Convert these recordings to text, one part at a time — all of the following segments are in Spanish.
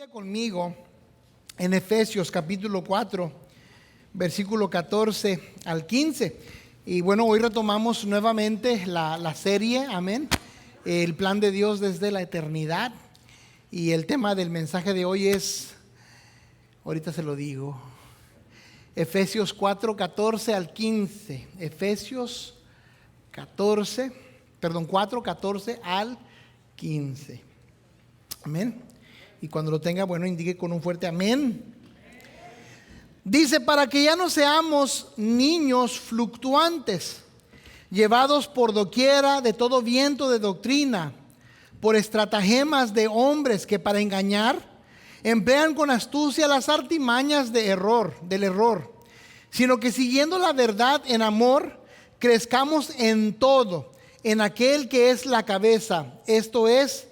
Conmigo en Efesios capítulo 4, versículo 14 al 15. Y bueno, hoy retomamos nuevamente la serie, amén, el plan de Dios desde la eternidad. Y el tema del mensaje de hoy es, ahorita se lo digo, Efesios 4, 14 al 15. Efesios 4, 14 al 15. Amén. Y cuando lo tenga, bueno, indique con un fuerte amén. Dice, para que ya no seamos niños fluctuantes, llevados por doquiera de todo viento de doctrina, por estratagemas de hombres que para engañar emplean con astucia las artimañas del error, sino que siguiendo la verdad en amor, crezcamos en todo, en aquel que es la cabeza, esto es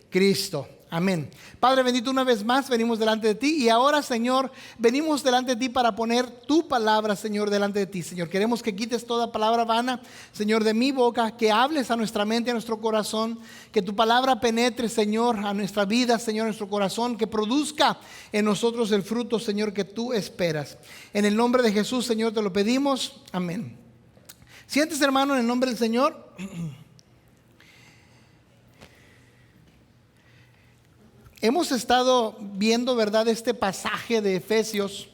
Cristo. Amén. Padre bendito, una vez más venimos delante de ti y ahora, Señor, venimos delante de ti para poner tu palabra, Señor, delante de ti, Señor. Queremos que quites toda palabra vana, Señor, de mi boca, que hables a nuestra mente, a nuestro corazón, que tu palabra penetre, Señor, a nuestra vida, Señor, a nuestro corazón, que produzca en nosotros el fruto, Señor, que tú esperas. En el nombre de Jesús, Señor, te lo pedimos. Amén. Siéntese, hermano, en el nombre del Señor. Hemos estado viendo, ¿verdad?, este pasaje de Efesios,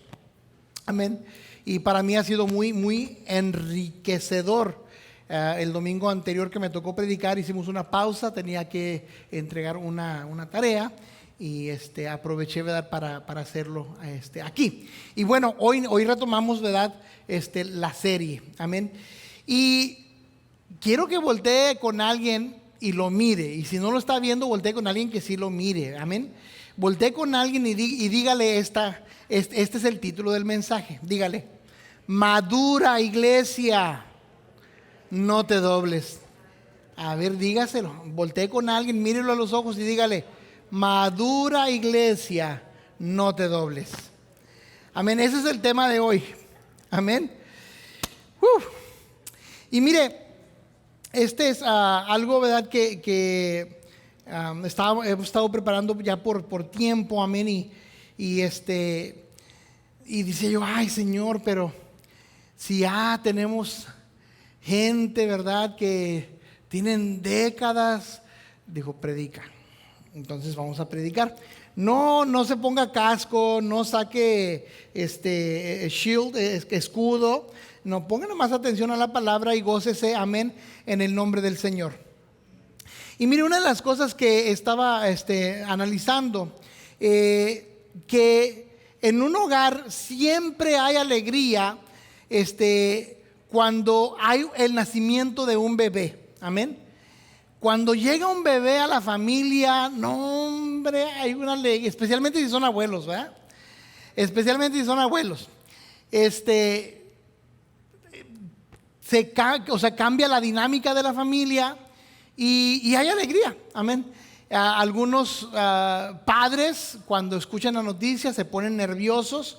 amén, y para mí ha sido muy enriquecedor. El domingo anterior que me tocó predicar hicimos una pausa, tenía que entregar una tarea y aproveché, ¿verdad?, para hacerlo aquí. Y bueno, hoy retomamos, ¿verdad?, la serie, amén, y quiero que voltee con alguien y lo mire, y si no lo está viendo, voltee con alguien que sí lo mire, amén. Voltee con alguien y dígale este es el título del mensaje, dígale: madura iglesia, no te dobles. A ver, dígaselo, voltee con alguien, mírelo a los ojos y dígale: madura iglesia, no te dobles. Amén, ese es el tema de hoy, amén. Y mire, este es algo, ¿verdad?, que hemos estado preparando ya por tiempo, amén, y dice yo, ay Señor, pero si ya tenemos gente, ¿verdad?, que tienen décadas, dijo, predica. Entonces vamos a predicar. No se ponga casco, no saque shield, escudo. No, pongan más atención a la palabra y gócese, amén, en el nombre del Señor. Y mire, una de las cosas que estaba analizando, que en un hogar siempre hay alegría cuando hay el nacimiento de un bebé, amén. Cuando llega un bebé a la familia, no hombre, hay una alegría, especialmente si son abuelos, ¿verdad? Especialmente si son abuelos. Cambia la dinámica de la familia y hay alegría, amén. Algunos padres, cuando escuchan la noticia, se ponen nerviosos,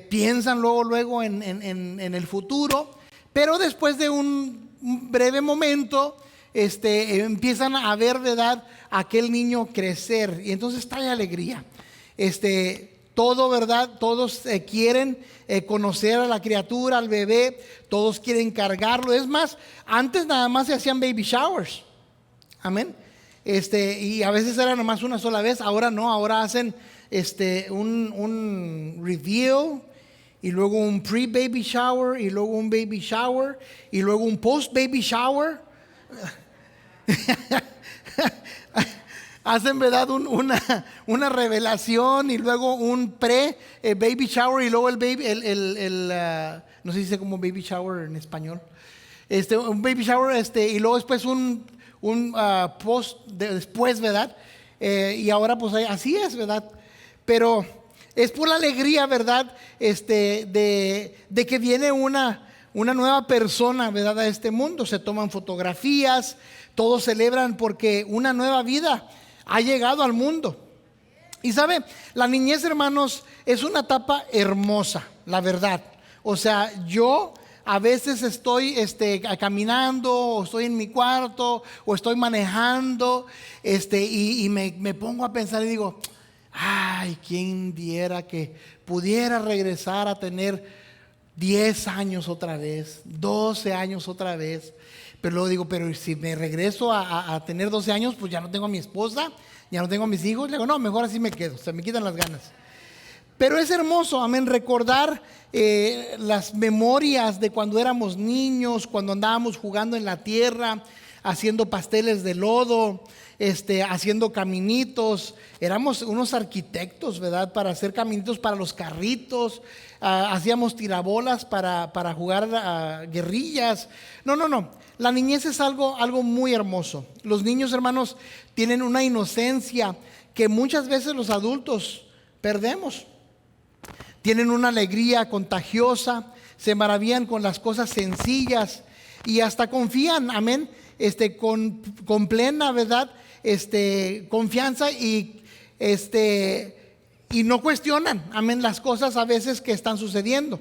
piensan luego en el futuro, pero después de un breve momento empiezan a ver, ¿verdad?, aquel niño crecer y entonces trae alegría. Todo, ¿verdad? Todos quieren conocer a la criatura, al bebé, todos quieren cargarlo. Es más, antes nada más se hacían baby showers, amén. Y a veces era nomás una sola vez, ahora no, ahora hacen un reveal y luego un pre-baby shower y luego un baby shower y luego un post-baby shower. Hacen, ¿verdad?, una revelación y luego un baby shower y luego no sé si dice como baby shower en español, un baby shower y luego después un post después, ¿verdad? Y ahora pues así es, ¿verdad? Pero es por la alegría, ¿verdad?, de que viene una nueva persona, ¿verdad?, a este mundo. Se toman fotografías, todos celebran porque una nueva vida ha llegado al mundo. Y sabe, la niñez, hermanos, es una etapa hermosa, la verdad. O sea, yo a veces estoy caminando, o estoy en mi cuarto, o estoy manejando, y me pongo a pensar y digo, ay, quién diera que pudiera regresar a tener 10 años otra vez, 12 años otra vez. Pero luego digo, pero si me regreso a tener 12 años, pues ya no tengo a mi esposa, ya no tengo a mis hijos. Le digo, no, mejor así me quedo, se me quitan las ganas. Pero es hermoso, amén, recordar las memorias de cuando éramos niños, cuando andábamos jugando en la tierra, haciendo pasteles de lodo, haciendo caminitos. Éramos unos arquitectos, ¿verdad? Para hacer caminitos para los carritos. Hacíamos tirabolas para jugar a guerrillas. No. La niñez es algo muy hermoso. Los niños, hermanos, tienen una inocencia que muchas veces los adultos perdemos. Tienen una alegría contagiosa, se maravillan con las cosas sencillas y hasta confían, amén, con plena, ¿verdad? Confianza y no cuestionan, amén, las cosas a veces que están sucediendo.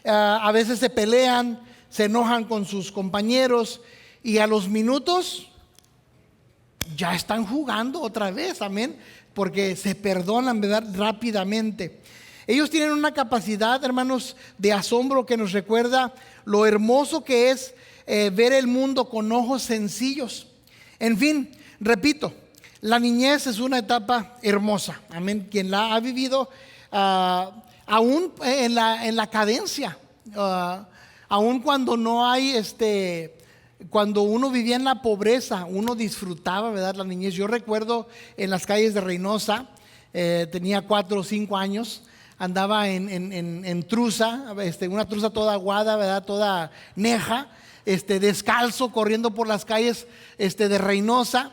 A veces se pelean, se enojan con sus compañeros y a los minutos ya están jugando otra vez, amén, porque se perdonan, ¿verdad? Rápidamente. Ellos tienen una capacidad, hermanos, de asombro que nos recuerda lo hermoso que es ver el mundo con ojos sencillos. En fin, repito, la niñez es una etapa hermosa, amén. Quien la ha vivido aún en la cadencia, aún cuando no hay cuando uno vivía en la pobreza, uno disfrutaba, ¿verdad? La niñez. Yo recuerdo en las calles de Reynosa, tenía 4 o 5 años, andaba en truza, una truza toda aguada, ¿verdad? Toda neja, descalzo, corriendo por las calles de Reynosa,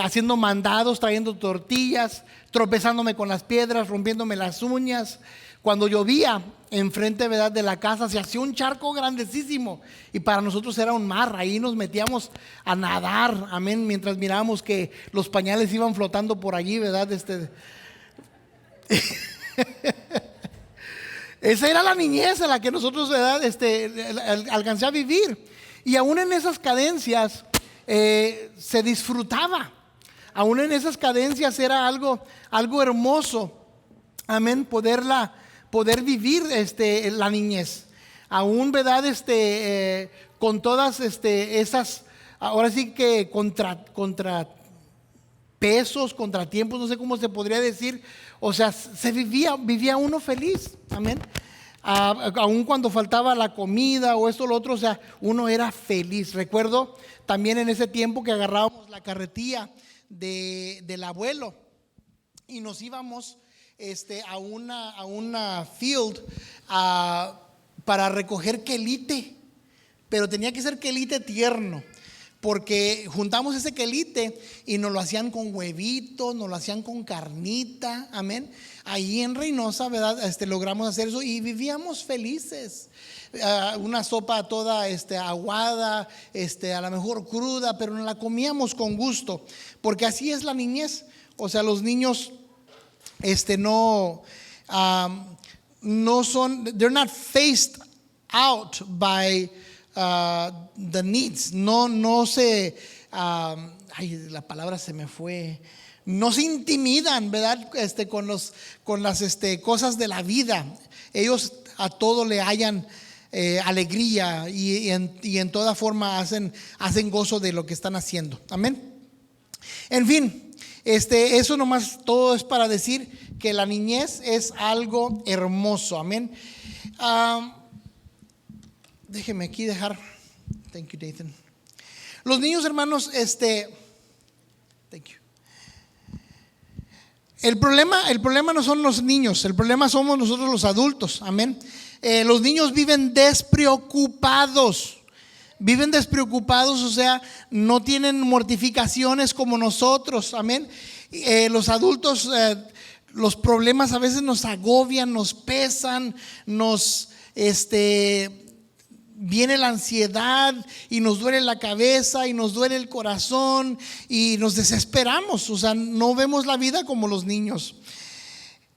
haciendo mandados, trayendo tortillas, tropezándome con las piedras, rompiéndome las uñas. Cuando llovía enfrente, ¿verdad?, de la casa, se hacía un charco grandísimo y para nosotros era un mar. Ahí nos metíamos a nadar, amén, mientras mirábamos que los pañales iban flotando por allí, ¿verdad? Esa era la niñez en la que nosotros, ¿verdad?, alcancé a vivir. Y aún en esas cadencias se disfrutaba. Aún en esas cadencias era algo hermoso, amén, poder vivir la niñez. Aún, ¿verdad?, con todas esas, ahora sí que contrapesos, contratiempos, no sé cómo se podría decir. O sea, vivía uno feliz, amén. Aún cuando faltaba la comida o esto o lo otro, o sea, uno era feliz. Recuerdo también en ese tiempo que agarrábamos la carretilla del abuelo y nos íbamos a una field para recoger quelite, pero tenía que ser quelite tierno, porque juntamos ese quelite y nos lo hacían con huevitos, nos lo hacían con carnita, amén. Ahí en Reynosa, ¿verdad? Logramos hacer eso y vivíamos felices. Una sopa toda aguada, a lo mejor cruda, pero nos la comíamos con gusto, porque así es la niñez. O sea, los niños no son, they're not phased out by the needs. No se, la palabra se me fue. No se intimidan, ¿verdad? Con las cosas de la vida. Ellos a todo le hallan alegría y en toda forma hacen gozo de lo que están haciendo. Amén. En fin, eso nomás todo es para decir que la niñez es algo hermoso. Amén. Déjeme aquí dejar. Thank you, Nathan. Los niños, hermanos, thank you. El problema no son los niños, el problema somos nosotros los adultos. Amén. Los niños viven despreocupados. O sea, no tienen mortificaciones como nosotros. Amén. Los adultos, los problemas a veces nos agobian, nos pesan, viene la ansiedad y nos duele la cabeza y nos duele el corazón y nos desesperamos. O sea, no vemos la vida como los niños.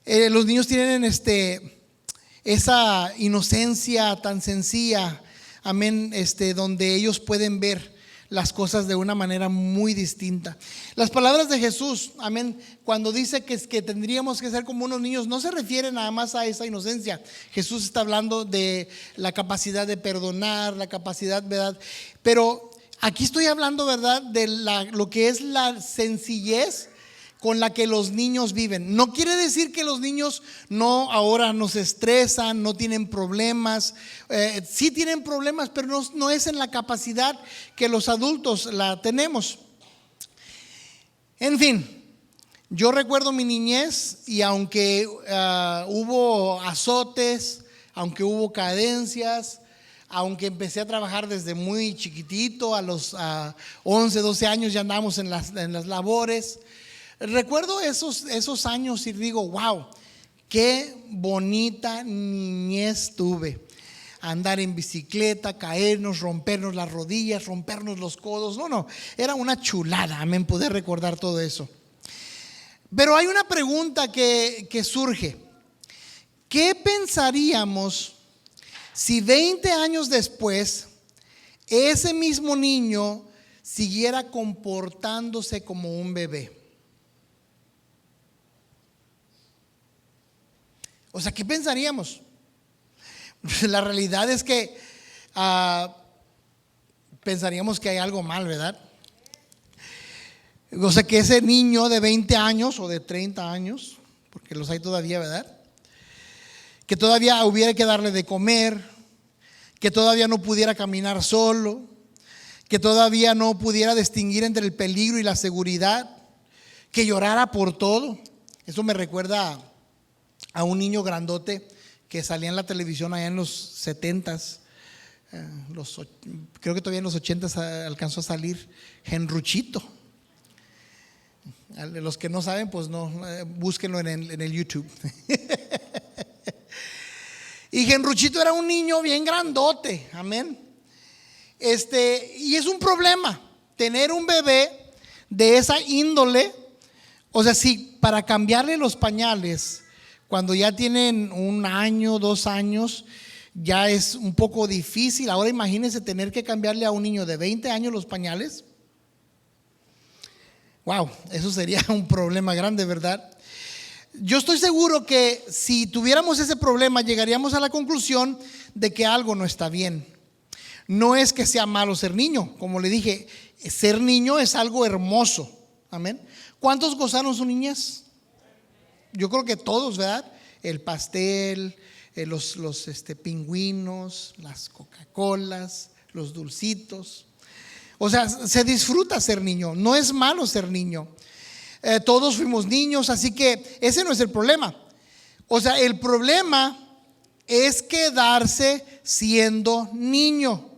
Los niños tienen esa inocencia tan sencilla, amén, donde ellos pueden ver las cosas de una manera muy distinta. Las palabras de Jesús, amén, cuando dice que tendríamos que ser como unos niños, no se refiere nada más a esa inocencia. Jesús está hablando de la capacidad de perdonar, la capacidad, ¿verdad? Pero aquí estoy hablando, ¿verdad?, de lo que es la sencillez con la que los niños viven. No quiere decir que los niños ahora no se estresan, no tienen problemas. Sí tienen problemas, pero no es en la capacidad que los adultos la tenemos. En fin, yo recuerdo mi niñez y aunque hubo azotes, aunque hubo cadencias, aunque empecé a trabajar desde muy chiquitito, a los 11, 12 años ya andamos en las labores. Recuerdo esos años y digo, wow, qué bonita niñez tuve. Andar en bicicleta, caernos, rompernos las rodillas, rompernos los codos. No, era una chulada, amén, poder recordar todo eso. Pero hay una pregunta que surge. ¿Qué pensaríamos si 20 años después ese mismo niño siguiera comportándose como un bebé? O sea, ¿qué pensaríamos? La realidad es que pensaríamos que hay algo mal, ¿verdad? O sea, que ese niño de 20 años o de 30 años, porque los hay todavía, ¿verdad?, que todavía hubiera que darle de comer, que todavía no pudiera caminar solo, que todavía no pudiera distinguir entre el peligro y la seguridad, que llorara por todo. Eso me recuerda a un niño grandote que salía en la televisión allá en los 70s, creo que todavía en los 80s alcanzó a salir, Genruchito. Los que no saben, pues no, búsquenlo en el YouTube. Y Genruchito era un niño bien grandote, amén. Y es un problema tener un bebé de esa índole. O sea, si para cambiarle los pañales cuando ya tienen 1 año, 2 años, ya es un poco difícil. Ahora imagínense tener que cambiarle a un niño de 20 años los pañales. Wow, eso sería un problema grande, ¿verdad? Yo estoy seguro que si tuviéramos ese problema llegaríamos a la conclusión de que algo no está bien. No es que sea malo ser niño, como le dije, ser niño es algo hermoso, amén. ¿Cuántos gozaron su niñez? Yo creo que todos, ¿verdad? El pastel, los pingüinos, las Coca-Colas, los dulcitos. O sea, se disfruta ser niño, no es malo ser niño. Todos fuimos niños, así que ese no es el problema. O sea, el problema es quedarse siendo niño.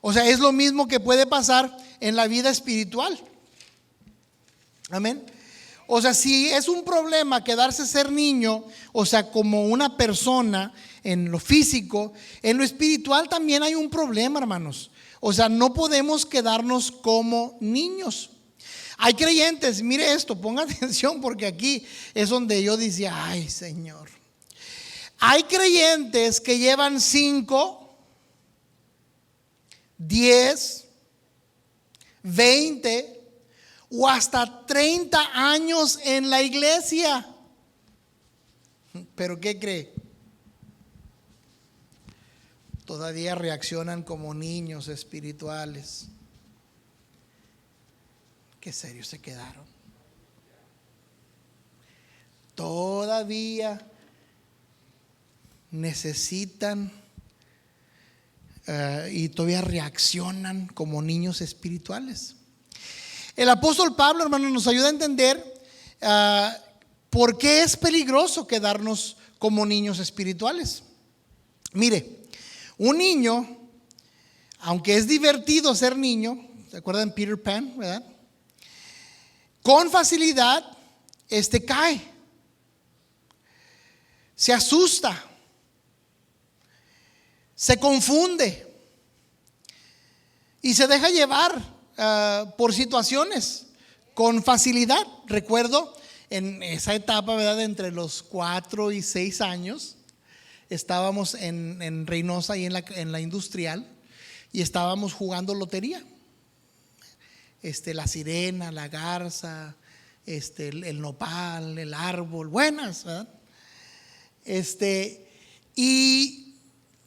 O sea, es lo mismo que puede pasar en la vida espiritual. Amén. O sea, si es un problema quedarse ser niño, o sea, como una persona en lo físico, en lo espiritual también hay un problema, hermanos. O sea, no podemos quedarnos como niños. Hay creyentes, mire esto, ponga atención porque aquí es donde yo decía, ay Señor. Hay creyentes que llevan 5, 10, 20 o hasta 30 años en la iglesia. ¿Pero qué cree? Todavía reaccionan como niños espirituales. Qué serios se quedaron. Todavía necesitan y todavía reaccionan como niños espirituales. El apóstol Pablo, hermanos, nos ayuda a entender por qué es peligroso quedarnos como niños espirituales. Mire, un niño, aunque es divertido ser niño, ¿se acuerdan Peter Pan, verdad? Con facilidad cae, se asusta, se confunde y se deja llevar por situaciones con facilidad. Recuerdo en esa etapa, ¿verdad?, entre los 4 y 6 años, estábamos en Reynosa y en la Industrial y estábamos jugando lotería. la sirena, la garza, el nopal, el árbol, buenas, ¿verdad? Y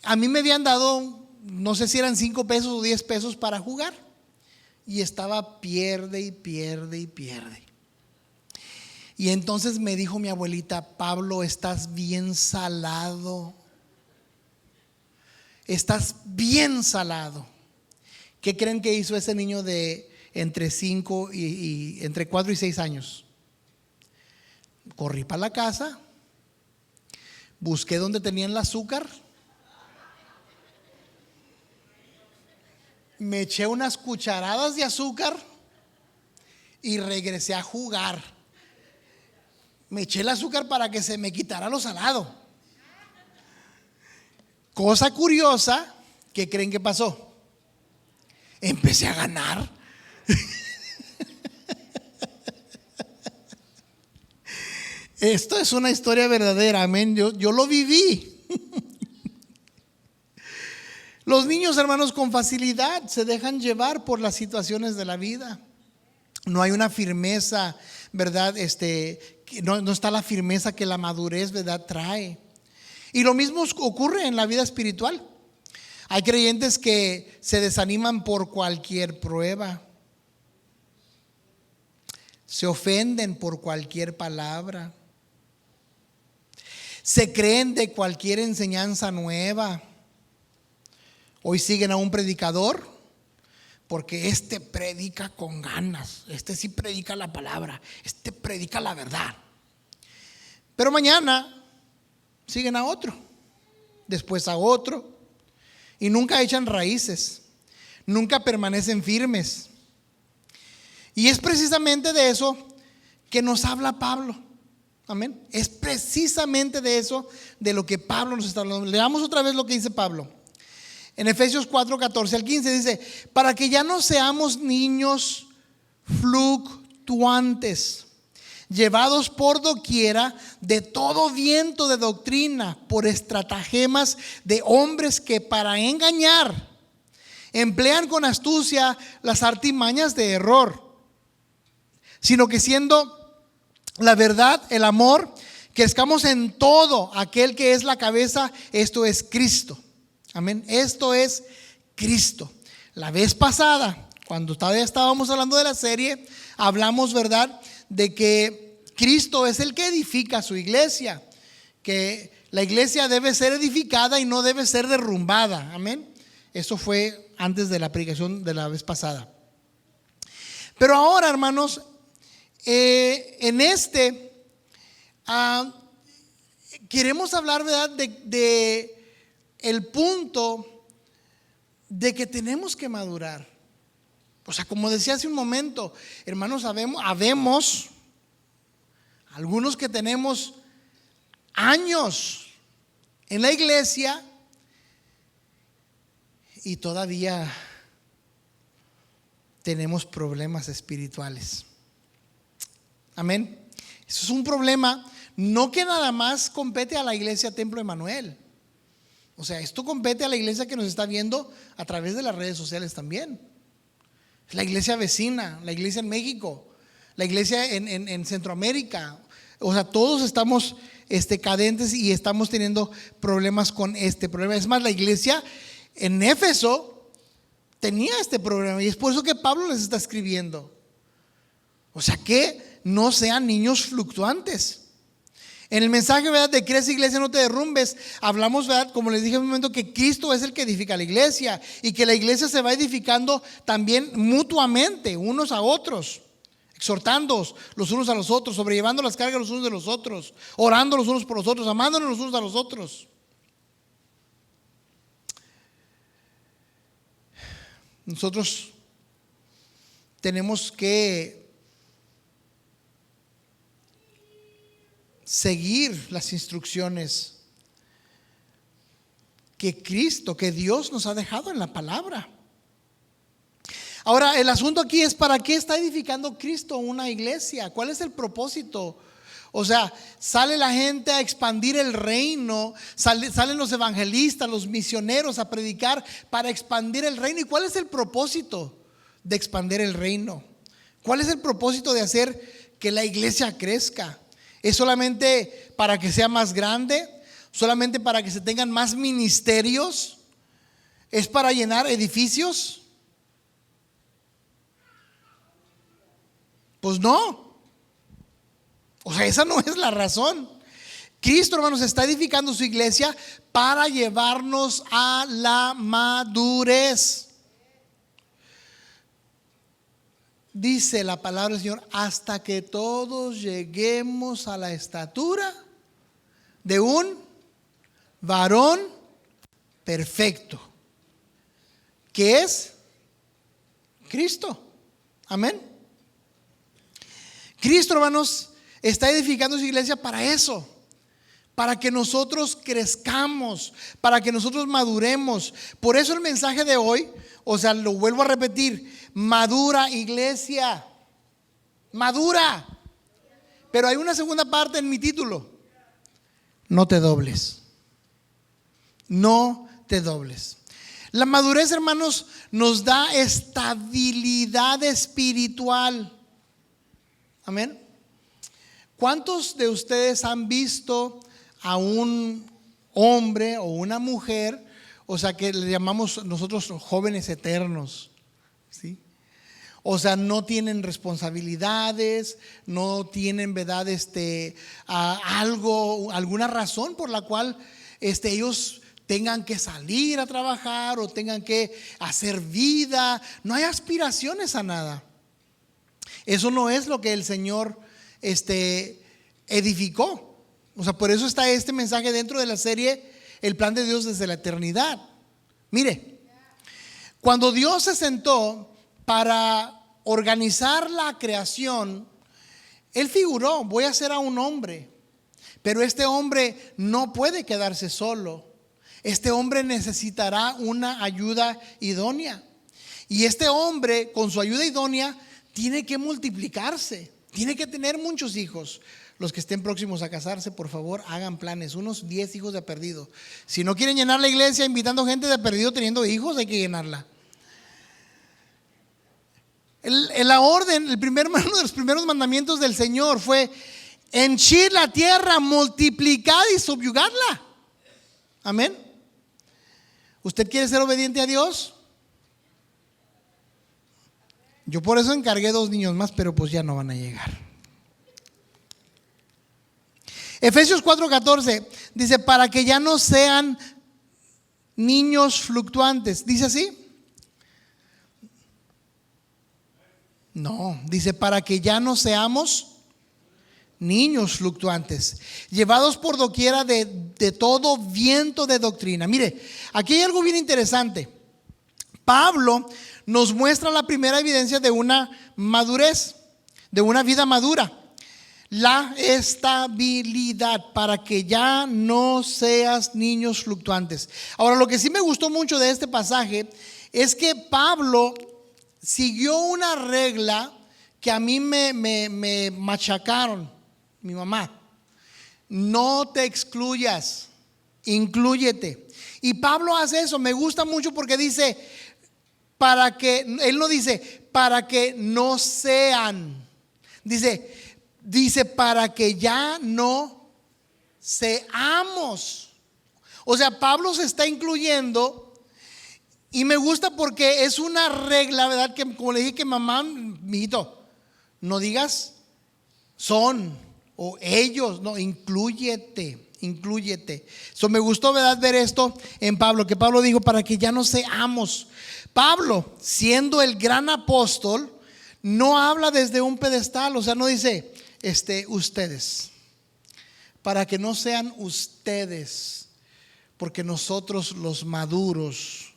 a mí me habían dado, no sé si eran 5 pesos o 10 pesos para jugar, y estaba pierde y pierde y pierde. Y entonces me dijo mi abuelita: Pablo, estás bien salado, estás bien salado. ¿Qué creen que hizo ese niño de entre 5 y entre 4 y 6 años? Corrí para la casa, busqué donde tenían el azúcar, me eché unas cucharadas de azúcar y regresé a jugar. Me eché el azúcar para que se me quitara lo salado. Cosa curiosa, ¿qué creen que pasó? Empecé a ganar. Esto es una historia verdadera, amén. Yo lo viví. Los niños, hermanos, con facilidad se dejan llevar por las situaciones de la vida. No hay una firmeza, ¿verdad? No está la firmeza que la madurez, ¿verdad?, trae. Y lo mismo ocurre en la vida espiritual. Hay creyentes que se desaniman por cualquier prueba, se ofenden por cualquier palabra, se creen de cualquier enseñanza nueva. Hoy siguen a un predicador porque predica con ganas, sí predica la palabra, predica la verdad. Pero mañana siguen a otro, después a otro, y nunca echan raíces, nunca permanecen firmes. Y es precisamente de eso que nos habla Pablo. Amén. Es precisamente de eso de lo que Pablo nos está hablando. Leamos otra vez lo que dice Pablo. En Efesios 4, 14 al 15 dice: para que ya no seamos niños fluctuantes, llevados por doquiera de todo viento de doctrina, por estratagemas de hombres que para engañar emplean con astucia las artimañas de error, sino que siendo la verdad, el amor, crezcamos en todo aquel que es la cabeza, esto es Cristo. Amén. Esto es Cristo. La vez pasada, cuando todavía estábamos hablando de la serie, hablamos, ¿verdad?, de que Cristo es el que edifica su iglesia, que la iglesia debe ser edificada y no debe ser derrumbada. Amén. Eso fue antes de la predicación de la vez pasada. Pero ahora, hermanos, queremos hablar, ¿verdad?, de el punto de que tenemos que madurar. O sea, como decía hace un momento, hermanos, habemos algunos que tenemos años en la iglesia y todavía tenemos problemas espirituales. Amén. Eso es un problema, no que nada más compete a la iglesia Templo Emanuel. O sea, esto compete a la iglesia que nos está viendo a través de las redes sociales también. La iglesia vecina, la iglesia en México, la iglesia en Centroamérica. O sea, todos estamos cadentes y estamos teniendo problemas con este problema. Es más, la iglesia en Éfeso tenía este problema y es por eso que Pablo les está escribiendo. O sea, que no sean niños fluctuantes. En el mensaje, ¿verdad?, de crece iglesia, no te derrumbes, hablamos, ¿verdad?, como les dije en un momento, que Cristo es el que edifica la iglesia y que la iglesia se va edificando también mutuamente, unos a otros, exhortándoos los unos a los otros, sobrellevando las cargas los unos de los otros, orando los unos por los otros, amándonos los unos a los otros. Nosotros tenemos que seguir las instrucciones que Cristo, que Dios nos ha dejado en la palabra. Ahora, el asunto aquí es: ¿para qué está edificando Cristo una iglesia? ¿Cuál es el propósito? O sea, sale la gente a expandir el reino, salen los evangelistas, los misioneros a predicar para expandir el reino. ¿Y cuál es el propósito de expandir el reino? ¿Cuál es el propósito de hacer que la iglesia crezca? ¿Es solamente para que sea más grande? ¿Solamente para que se tengan más ministerios? ¿Es para llenar edificios? Pues no. O sea, esa no es la razón. Cristo, hermanos, está edificando su iglesia para llevarnos a la madurez. Dice la palabra del Señor, hasta que todos lleguemos a la estatura de un varón perfecto, que es Cristo. Amén. Cristo, hermanos, está edificando su iglesia para eso, para que nosotros crezcamos, para que nosotros maduremos. Por eso el mensaje de hoy, o sea, lo vuelvo a repetir: madura iglesia, madura. Pero hay una segunda parte en mi título: no te dobles, no te dobles. La madurez, hermanos, nos da estabilidad espiritual. Amén. ¿Cuántos de ustedes han visto a un hombre o una mujer, o sea, que le llamamos nosotros jóvenes eternos, ¿sí? O sea, no tienen responsabilidades, no tienen, ¿verdad? Alguna razón por la cual ellos tengan que salir a trabajar o tengan que hacer vida. No hay aspiraciones a nada. Eso no es lo que el Señor edificó. O sea, por eso está este mensaje dentro de la serie El plan de Dios desde la eternidad. Mire, cuando Dios se sentó para organizar la creación, Él figuró: voy a hacer a un hombre, pero este hombre no puede quedarse solo. Este hombre necesitará una ayuda idónea. Y este hombre, con su ayuda idónea, tiene que multiplicarse, tiene que tener muchos hijos. Los que estén próximos a casarse, por favor, hagan planes, unos 10 hijos de perdido. Si no quieren llenar la iglesia invitando gente de perdido teniendo hijos, hay que llenarla. La orden, uno de los primeros mandamientos del Señor fue: henchid la tierra, multiplicad y subyugadla. Amén. ¿Usted quiere ser obediente a Dios? Yo por eso encargué 2 niños más, pero pues ya no van a llegar. Efesios 4:14 dice: para que ya no sean niños fluctuantes. ¿Dice así? No, dice: para que ya no seamos niños fluctuantes, llevados por doquiera de todo viento de doctrina. Mire, aquí hay algo bien interesante. Pablo nos muestra la primera evidencia de una madurez, de una vida madura: la estabilidad, para que ya no seas niños fluctuantes. Ahora, lo que sí me gustó mucho de este pasaje es que Pablo siguió una regla que a mí me machacaron mi mamá: no te excluyas, inclúyete. Y Pablo hace eso. Me gusta mucho porque dice: para que, él no dice para que no sean, dice para que ya no seamos. O sea, Pablo se está incluyendo. Y me gusta porque es una regla, ¿verdad? Que como le dije que mamá, mijito, no digas son o ellos, no, inclúyete. So, me gustó, ¿verdad?, ver esto en Pablo, que Pablo dijo: para que ya no seamos. Pablo, siendo el gran apóstol, no habla desde un pedestal. O sea, no dice ustedes, para que no sean ustedes, porque nosotros los maduros,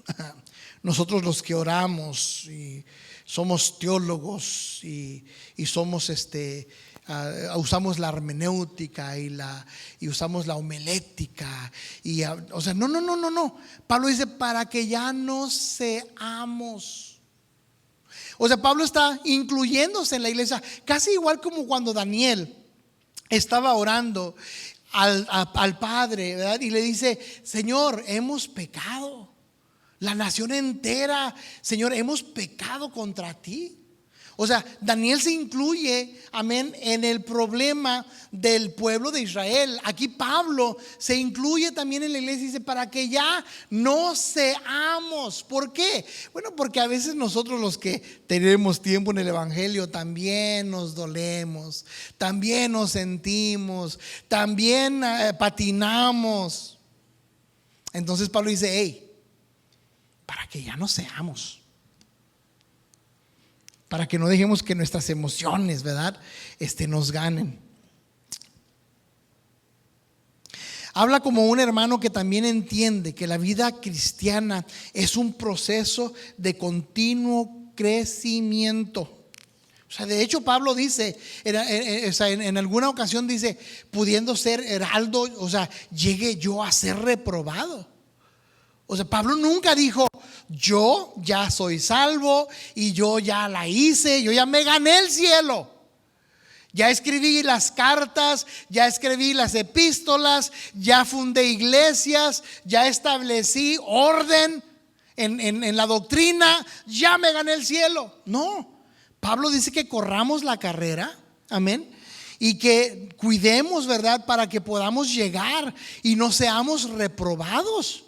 nosotros los que oramos y somos teólogos y somos usamos la hermenéutica y usamos la homilética o sea, no. Pablo dice: para que ya no seamos. O sea, Pablo está incluyéndose en la iglesia, casi igual como cuando Daniel estaba orando al Padre, ¿verdad? Y le dice: Señor, hemos pecado. La nación entera, Señor, hemos pecado contra ti. O sea, Daniel se incluye, amén, en el problema del pueblo de Israel. Aquí Pablo se incluye también en la iglesia y dice, para que ya no seamos. ¿Por qué? Bueno, porque a veces nosotros los que tenemos tiempo en el evangelio también nos dolemos, también nos sentimos, también patinamos. Entonces Pablo dice, hey, para que ya no seamos. Para que no dejemos que nuestras emociones, ¿verdad? Nos ganen. Habla como un hermano que también entiende que la vida cristiana es un proceso de continuo crecimiento. O sea, de hecho Pablo dice, en alguna ocasión dice, pudiendo ser heraldo, o sea, llegue yo a ser reprobado. O sea, Pablo nunca dijo, yo ya soy salvo y yo ya la hice, yo ya me gané el cielo. Ya escribí las cartas, ya escribí las epístolas, ya fundé iglesias, ya establecí orden en la doctrina, ya me gané el cielo. No, Pablo dice que corramos la carrera, amén, y que cuidemos, ¿verdad?, para que podamos llegar y no seamos reprobados.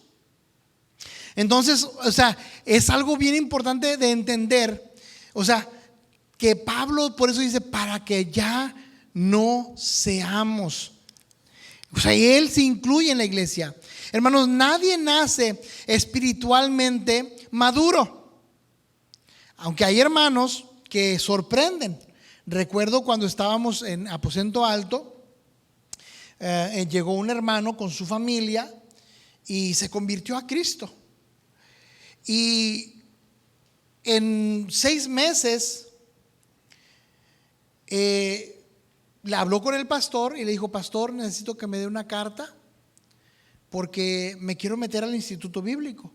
Entonces, o sea, es algo bien importante de entender, o sea, que Pablo por eso dice, para que ya no seamos. O sea, él se incluye en la iglesia. Hermanos, nadie nace espiritualmente maduro. Aunque hay hermanos que sorprenden. Recuerdo cuando estábamos en Aposento Alto, llegó un hermano con su familia y se convirtió a Cristo. Y en 6 meses le habló con el pastor y le dijo, pastor, necesito que me dé una carta porque me quiero meter al instituto bíblico.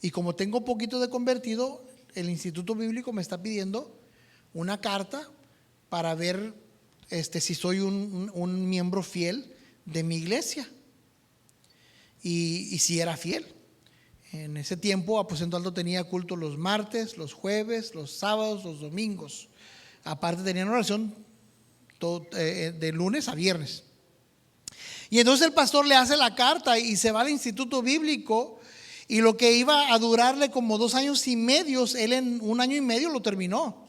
Y como tengo poquito de convertido, el instituto bíblico me está pidiendo una carta para ver si soy un miembro fiel de mi iglesia. Y si era fiel. En ese tiempo Aposento Alto tenía culto los martes, los jueves, los sábados, los domingos. Aparte tenían oración de lunes a viernes. Y entonces el pastor le hace la carta y se va al instituto bíblico. Y lo que iba a durarle como 2 años y medio, él en 1 año y medio lo terminó.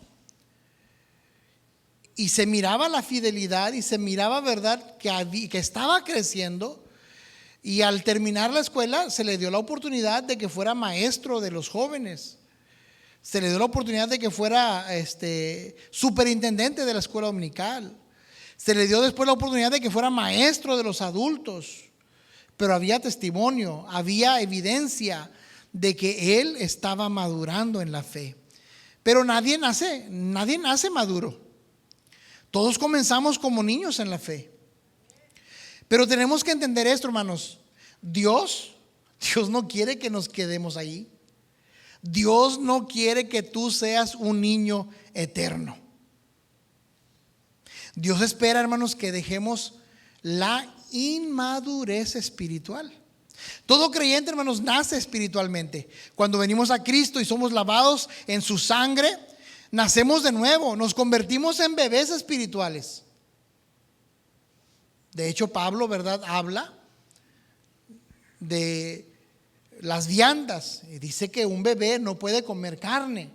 Y se miraba la fidelidad y se miraba, ¿verdad?, que estaba creciendo. Y al terminar la escuela se le dio la oportunidad de que fuera maestro de los jóvenes. Se le dio la oportunidad de que fuera superintendente de la escuela dominical. Se le dio después la oportunidad de que fuera maestro de los adultos. Pero había testimonio, había evidencia de que él estaba madurando en la fe. Pero nadie nace maduro. Todos comenzamos como niños en la fe. Pero tenemos que entender esto, hermanos. Dios no quiere que nos quedemos ahí. Dios no quiere que tú seas un niño eterno. Dios espera, hermanos, que dejemos la inmadurez espiritual. Todo creyente, hermanos, nace espiritualmente. Cuando venimos a Cristo y somos lavados en su sangre, nacemos de nuevo, nos convertimos en bebés espirituales. De hecho, Pablo, ¿verdad?, habla de las viandas y dice que un bebé no puede comer carne,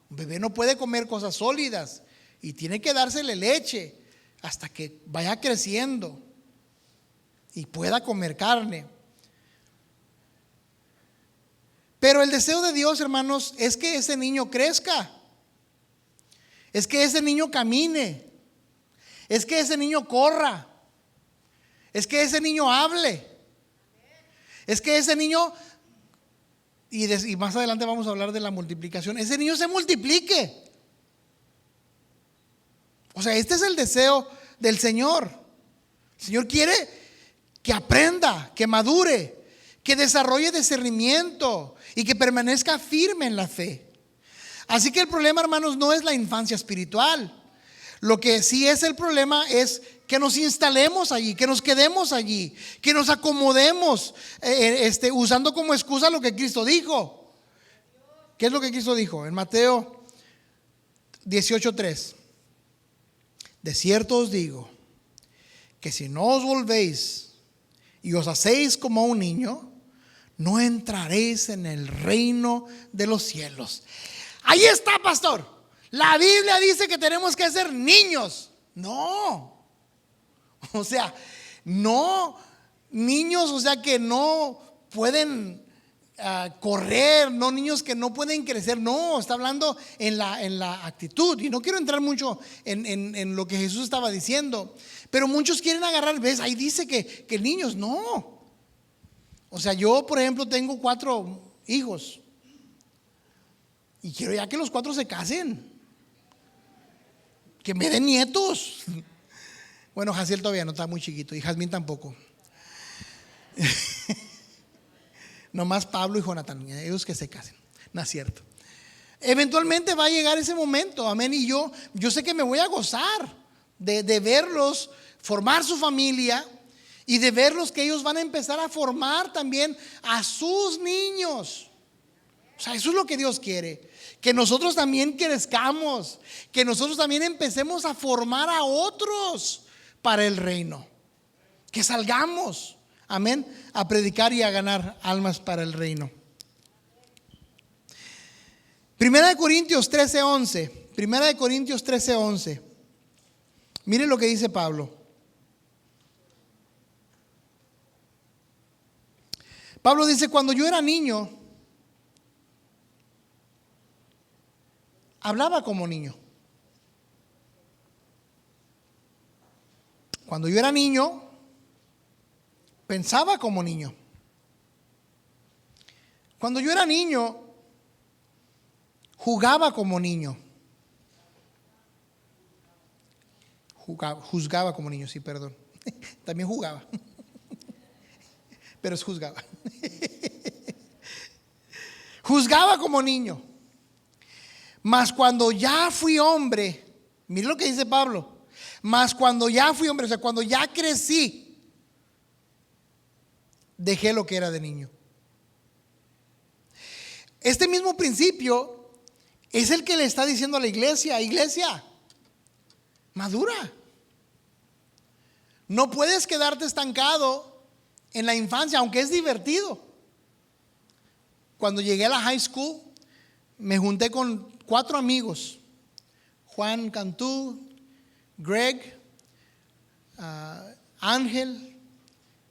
un bebé no puede comer cosas sólidas y tiene que dársele leche hasta que vaya creciendo y pueda comer carne. Pero el deseo de Dios, hermanos, es que ese niño crezca, es que ese niño camine, es que ese niño corra, es que ese niño hable, es que ese niño, y más adelante vamos a hablar de la multiplicación, ese niño se multiplique. O sea, este es el deseo del Señor. El Señor quiere que aprenda, que madure, que desarrolle discernimiento y que permanezca firme en la fe. Así que el problema, hermanos, no es la infancia espiritual. Lo que sí es el problema es que nos instalemos allí, que nos quedemos allí, que nos acomodemos, usando como excusa lo que Cristo dijo. ¿Qué es lo que Cristo dijo? En Mateo 18:3. De cierto os digo que si no os volvéis y os hacéis como a un niño, no entraréis en el reino de los cielos. Ahí está, pastor. La Biblia dice que tenemos que ser niños. No. O sea, no niños, o sea, que no pueden correr, no niños que no pueden crecer. No, está hablando en la actitud. Y no quiero entrar mucho en lo que Jesús estaba diciendo, pero muchos quieren agarrar, ¿ves? Ahí dice que niños, no. O sea, yo por ejemplo tengo 4 hijos y quiero ya que los 4 se casen, que me den nietos. Bueno, Jaciel todavía no, está muy chiquito, y Jazmín tampoco. Nomás Pablo y Jonathan, ellos que se casen. No es cierto. Eventualmente va a llegar ese momento, amén. Y yo sé que me voy a gozar de verlos formar su familia y de verlos que ellos van a empezar a formar también a sus niños. O sea, eso es lo que Dios quiere. Que nosotros también crezcamos, que nosotros también empecemos a formar a otros para el reino. Que salgamos, amén, a predicar y a ganar almas para el reino. Primera de Corintios 13:11. Primera de Corintios 13:11. Mire lo que dice Pablo. Pablo dice: cuando yo era niño, hablaba como niño. Cuando yo era niño, pensaba como niño. Cuando yo era niño, jugaba como niño. Juzgaba como niño, sí, perdón. También jugaba, pero es juzgaba. Juzgaba como niño. Mas cuando ya fui hombre, mire lo que dice Pablo. Mas cuando ya fui hombre, o sea, cuando ya crecí, dejé lo que era de niño. Este mismo principio es el que le está diciendo a la iglesia: iglesia, madura. No puedes quedarte estancado en la infancia, aunque es divertido. Cuando llegué a la high school, me junté con 4 amigos: Juan Cantú, Greg, Ángel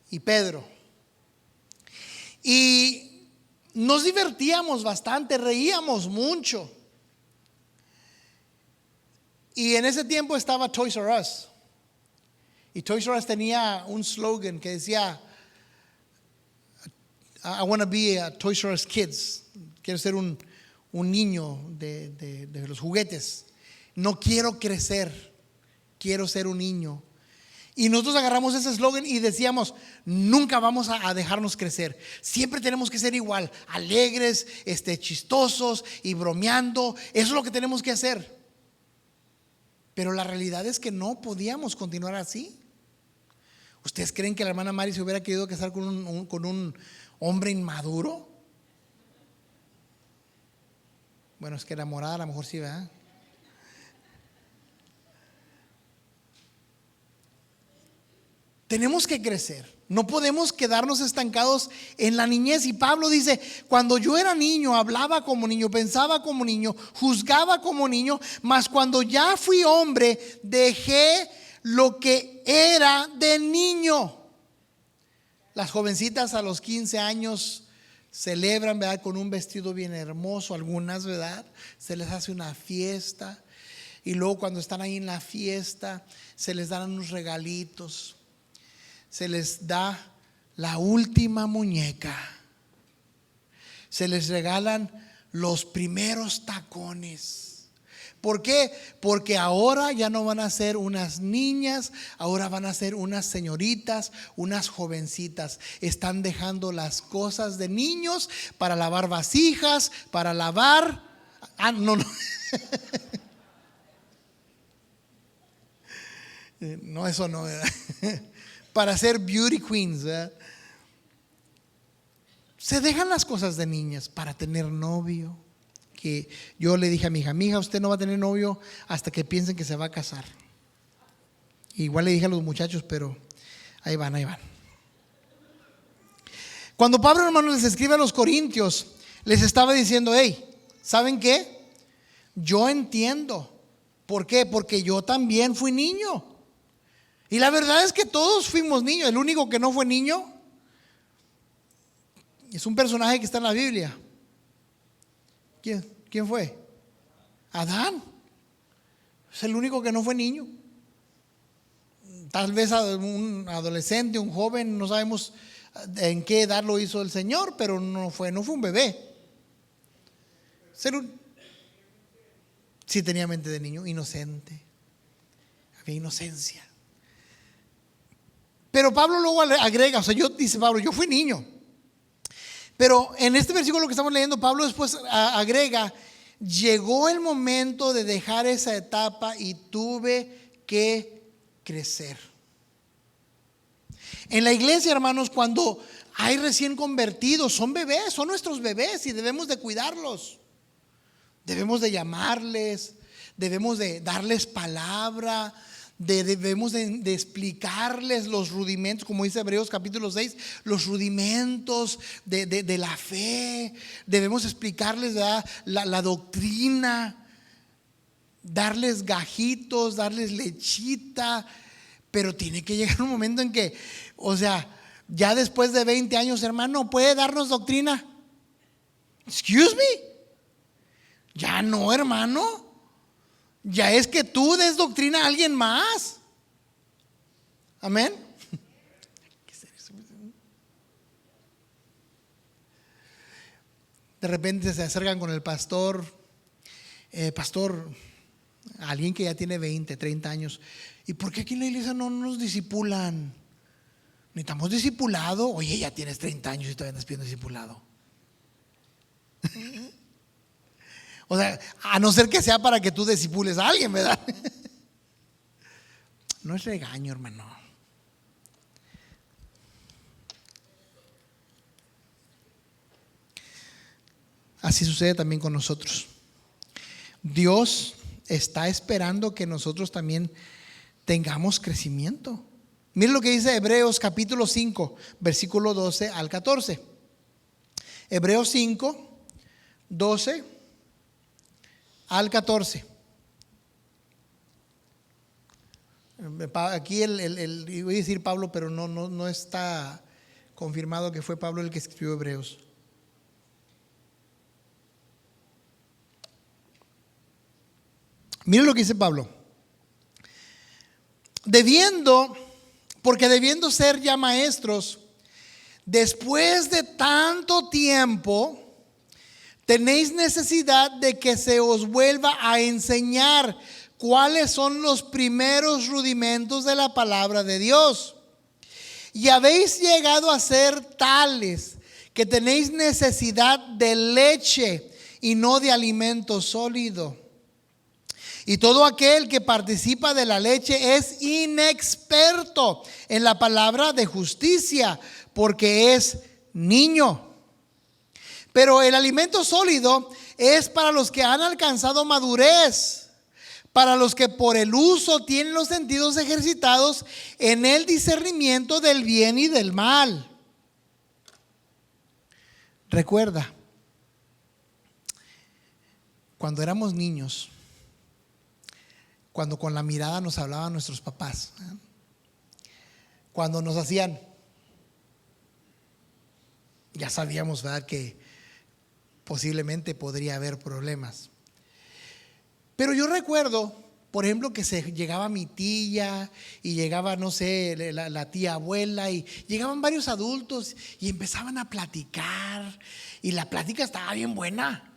y Pedro. Y nos divertíamos bastante, reíamos mucho. Y en ese tiempo estaba Toys R Us. Y Toys R Us tenía un slogan que decía: I want to be a Toys R Us Kids. Quiero ser un niño de los juguetes. No quiero crecer, quiero ser un niño. Y nosotros agarramos ese eslogan y decíamos: nunca vamos a dejarnos crecer. Siempre tenemos que ser igual, alegres, chistosos y bromeando. Eso es lo que tenemos que hacer. Pero la realidad es que no podíamos continuar así. ¿Ustedes creen que la hermana Mari se hubiera querido casar con un hombre inmaduro? Bueno, es que enamorada a lo mejor sí, ¿verdad? Tenemos que crecer. No podemos quedarnos estancados en la niñez. Y Pablo dice: cuando yo era niño, hablaba como niño, pensaba como niño, juzgaba como niño. Mas cuando ya fui hombre, dejé lo que era de niño. Las jovencitas a los 15 años celebran, ¿verdad?, con un vestido bien hermoso. Algunas, ¿verdad?, se les hace una fiesta. Y luego cuando están ahí en la fiesta, se les dan unos regalitos. Se les da la última muñeca. Se les regalan los primeros tacones. ¿Por qué? Porque ahora ya no van a ser unas niñas, ahora van a ser unas señoritas, unas jovencitas. Están dejando las cosas de niños para lavar vasijas, para lavar. No. No, eso no, ¿verdad? Para ser beauty queens, ¿verdad? Se dejan las cosas de niñas para tener novio. Que yo le dije a mi hija, usted no va a tener novio hasta que piensen que se va a casar. Igual le dije a los muchachos, pero ahí van. Cuando Pablo, hermanos, les escribe a los corintios, les estaba diciendo: hey, ¿saben qué? Yo entiendo. ¿Por qué? Porque yo también fui niño. Y la verdad es que todos fuimos niños. El único que no fue niño es un personaje que está en la Biblia. ¿Quién fue? Adán. Es el único que no fue niño. Tal vez un adolescente, un joven, no sabemos en qué edad lo hizo el Señor, pero no fue un bebé. Sí tenía mente de niño, inocente. Había inocencia. Pero Pablo luego agrega, dice Pablo, yo fui niño. Pero en este versículo que estamos leyendo, Pablo después agrega: llegó el momento de dejar esa etapa y tuve que crecer. En la iglesia, hermanos, cuando hay recién convertidos, son bebés, son nuestros bebés y debemos de cuidarlos. Debemos de llamarles, debemos de darles palabra, debemos de explicarles los rudimentos, como dice Hebreos capítulo 6, los rudimentos de la fe. Debemos explicarles la doctrina, darles gajitos, darles lechita. Pero tiene que llegar un momento en que, ya después de 20 años, hermano, ¿puede darnos doctrina? Excuse me. Ya no, hermano. Ya es que tú des doctrina a alguien más. Amén. De repente se acercan con el pastor. Pastor, alguien que ya tiene 20, 30 años. ¿Y por qué aquí en la iglesia no nos discipulan? Necesitamos discipulado. Oye, ya tienes 30 años y todavía andas pidiendo discipulado. A no ser que sea para que tú discipules a alguien, ¿verdad? No es regaño, hermano. Así sucede también con nosotros. Dios está esperando que nosotros también tengamos crecimiento. Miren lo que dice Hebreos capítulo 5, versículo 12 al 14. Hebreos 5, 12 al 14. Aquí voy a decir Pablo, pero no está confirmado que fue Pablo el que escribió Hebreos. Miren lo que dice Pablo. Porque debiendo ser ya maestros, después de tanto tiempo, tenéis necesidad de que se os vuelva a enseñar cuáles son los primeros rudimentos de la palabra de Dios. Y habéis llegado a ser tales que tenéis necesidad de leche y no de alimento sólido. Y todo aquel que participa de la leche es inexperto en la palabra de justicia, porque es niño. Pero el alimento sólido es para los que han alcanzado madurez, para los que por el uso tienen los sentidos ejercitados en el discernimiento del bien y del mal. Recuerda, cuando éramos niños, cuando con la mirada nos hablaban nuestros papás, cuando nos hacían, ya sabíamos, ¿verdad?, que posiblemente podría haber problemas. Pero yo recuerdo, por ejemplo, que llegaba mi tía y llegaba, no sé, la tía abuela, y llegaban varios adultos y empezaban a platicar, y la plática estaba bien buena.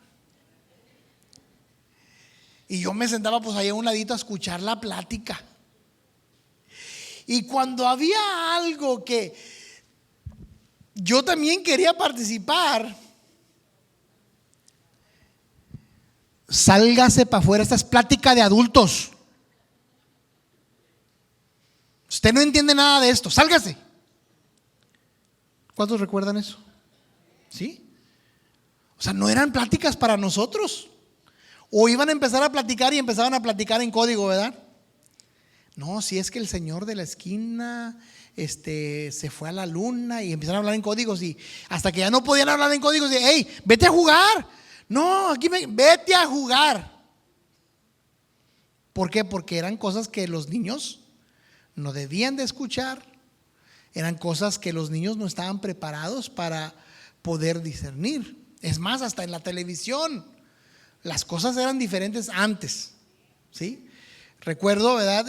Y yo me sentaba pues ahí a un ladito a escuchar la plática. Y cuando había algo que yo también quería participar, sálgase para afuera, esta es plática de adultos. Usted no entiende nada de esto, sálgase. ¿Cuántos recuerdan eso? ¿Sí? O sea, no eran pláticas para nosotros. O iban a empezar a platicar y empezaban a platicar en código, ¿verdad? No, si es que el señor de la esquina se fue a la luna, y empezaron a hablar en códigos, y hasta que ya no podían hablar en códigos, y hey, vete a jugar. No, vete a jugar. ¿Por qué? Porque eran cosas que los niños no debían de escuchar. Eran cosas que los niños no estaban preparados para poder discernir. Es más, hasta en la televisión las cosas eran diferentes antes, ¿sí? Recuerdo, ¿verdad?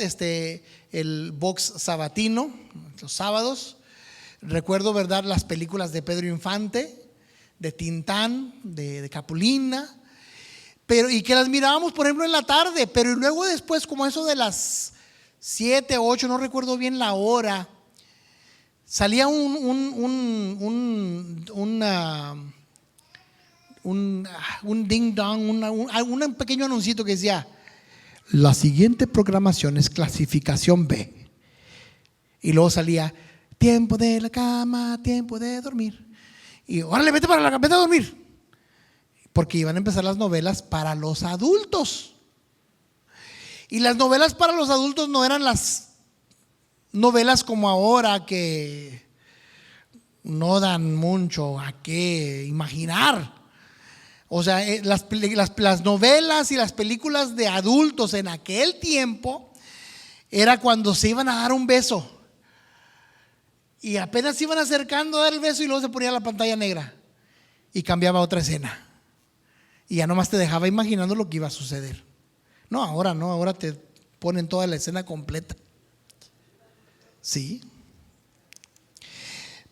El box sabatino, los sábados. Recuerdo, ¿verdad? Las películas de Pedro Infante, de Tintán, de Capulina. Y que las mirábamos, por ejemplo, en la tarde. Pero y luego después, como eso de las 7, 8, no recuerdo bien la hora, salía un ding dong, un pequeño anuncito que decía: la siguiente programación es clasificación B. Y luego salía: tiempo de la cama, tiempo de dormir. Y órale, vete a dormir. Porque iban a empezar las novelas para los adultos. Y las novelas para los adultos no eran las novelas como ahora, que no dan mucho a qué imaginar. O sea, las novelas y las películas de adultos en aquel tiempo era cuando se iban a dar un beso y apenas se iban acercando a dar el beso, y luego se ponía la pantalla negra y cambiaba a otra escena, y ya nomás te dejaba imaginando lo que iba a suceder. No, ahora te ponen toda la escena completa. Sí.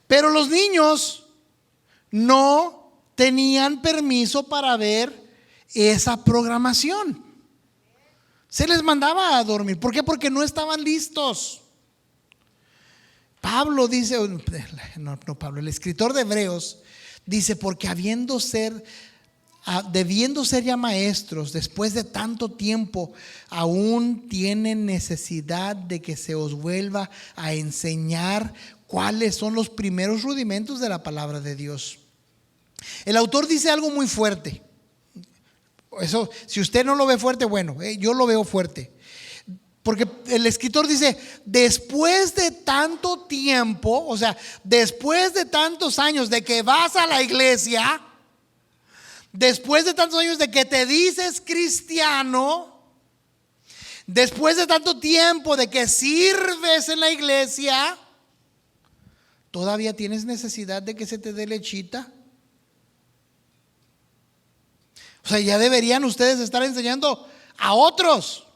Pero los niños no tenían permiso para ver esa programación. Se les mandaba a dormir. ¿Por qué? Porque no estaban listos. Pablo dice, el escritor de Hebreos dice: porque debiendo ser ya maestros, después de tanto tiempo, aún tienen necesidad de que se os vuelva a enseñar cuáles son los primeros rudimentos de la palabra de Dios. El autor dice algo muy fuerte. Eso, si usted no lo ve fuerte, bueno, yo lo veo fuerte. Porque el escritor dice: después de tanto tiempo, o sea, después de tantos años de que vas a la iglesia, después de tantos años de que te dices cristiano, después de tanto tiempo de que sirves en la iglesia, ¿todavía tienes necesidad de que se te dé lechita? O sea, ya deberían ustedes estar enseñando a otros.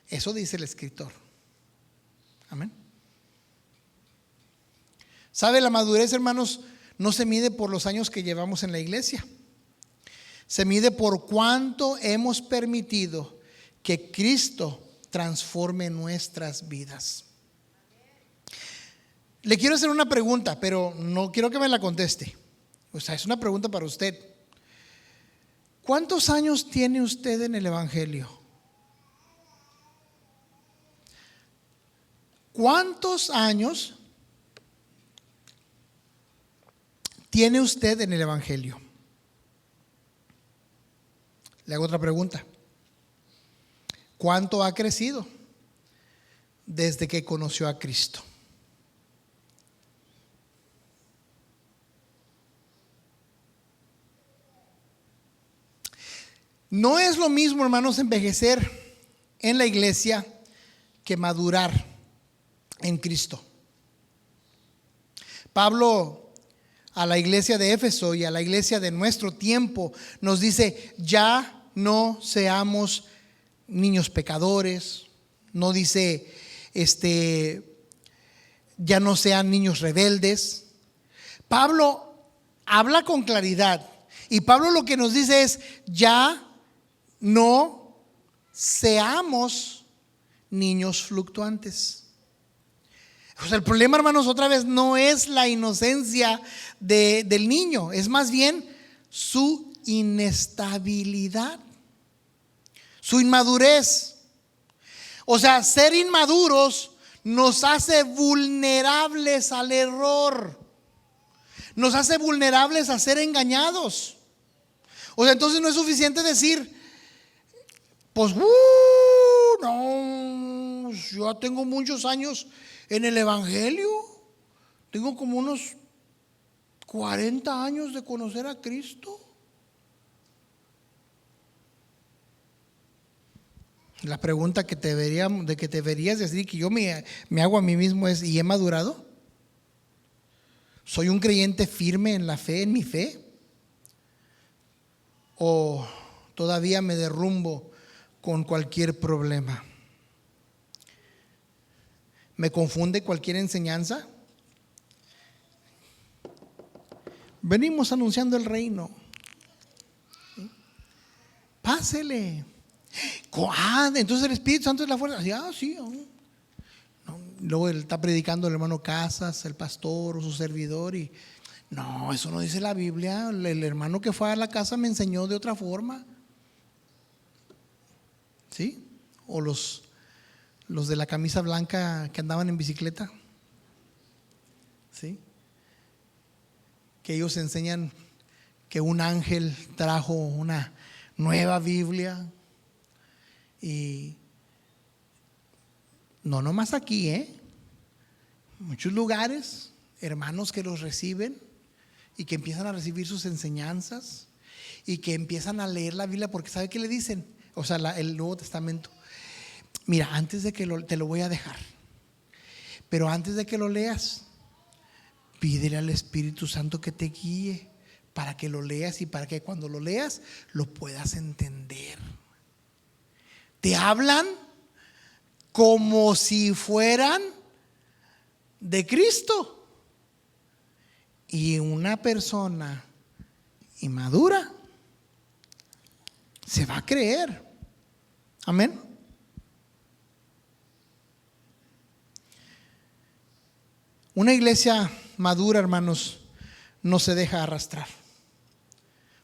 Eso dice el escritor. Amén. ¿Sabe? La madurez, hermanos, no se mide por los años que llevamos en la iglesia. Se mide por cuánto hemos permitido que Cristo transforme nuestras vidas. Le quiero hacer una pregunta, pero no quiero que me la conteste. O sea, es una pregunta para usted. ¿Cuántos años tiene usted en el Evangelio? ¿Cuántos años tiene usted en el Evangelio? Le hago otra pregunta. ¿Cuánto ha crecido desde que conoció a Cristo? No es lo mismo, hermanos, envejecer en la iglesia que madurar en Cristo. Pablo a la iglesia de Éfeso y a la iglesia de nuestro tiempo nos dice: ya no seamos niños pecadores. No dice ya no sean niños rebeldes. Pablo habla con claridad, y Pablo lo que nos dice es: ya no seamos niños fluctuantes. O sea, el problema, hermanos, otra vez no es la inocencia del niño, es más bien su inestabilidad, su inmadurez. O sea, ser inmaduros nos hace vulnerables al error. Nos hace vulnerables a ser engañados. O sea, entonces no es suficiente decir, pues, no, yo ya tengo muchos años en el Evangelio. Tengo como unos 40 años de conocer a Cristo. La pregunta que deberías decir, que yo me hago a mí mismo es, ¿y he madurado? ¿Soy un creyente firme en la fe, en mi fe? ¿O todavía me derrumbo con cualquier problema? ¿Me confunde cualquier enseñanza? Venimos anunciando el reino. Pásele. Entonces el Espíritu Santo es la fuerza. Sí. No, luego él está predicando el hermano Casas, el pastor o su servidor, y no, eso no dice la Biblia. El hermano que fue a la casa me enseñó de otra forma. ¿Sí? O los de la camisa blanca que andaban en bicicleta. ¿Sí? Que ellos enseñan que un ángel trajo una nueva Biblia. Y no nomás aquí, muchos lugares, hermanos que los reciben y que empiezan a recibir sus enseñanzas y que empiezan a leer la Biblia, porque ¿sabe qué le dicen? O sea, el Nuevo Testamento. Mira, antes de que te lo voy a dejar, pero antes de que lo leas, pídele al Espíritu Santo que te guíe para que lo leas y para que cuando lo leas lo puedas entender. Te hablan como si fueran de Cristo. Y una persona inmadura se va a creer. Amén. Una iglesia madura, hermanos, no se deja arrastrar.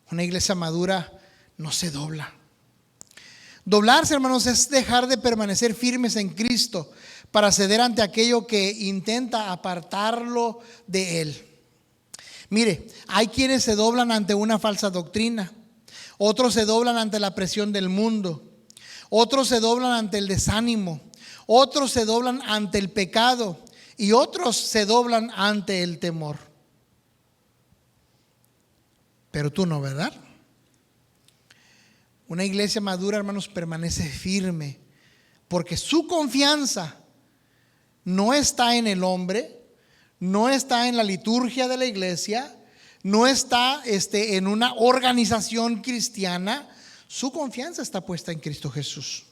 Una iglesia madura no se dobla. Doblarse, hermanos, es dejar de permanecer firmes en Cristo para ceder ante aquello que intenta apartarlo de Él. Mire, hay quienes se doblan ante una falsa doctrina, otros se doblan ante la presión del mundo, otros se doblan ante el desánimo, otros se doblan ante el pecado y otros se doblan ante el temor. Pero tú no, ¿verdad? Una iglesia madura, hermanos, permanece firme porque su confianza no está en el hombre, no está en la liturgia de la iglesia, no está en una organización cristiana. Su confianza está puesta en Cristo Jesús.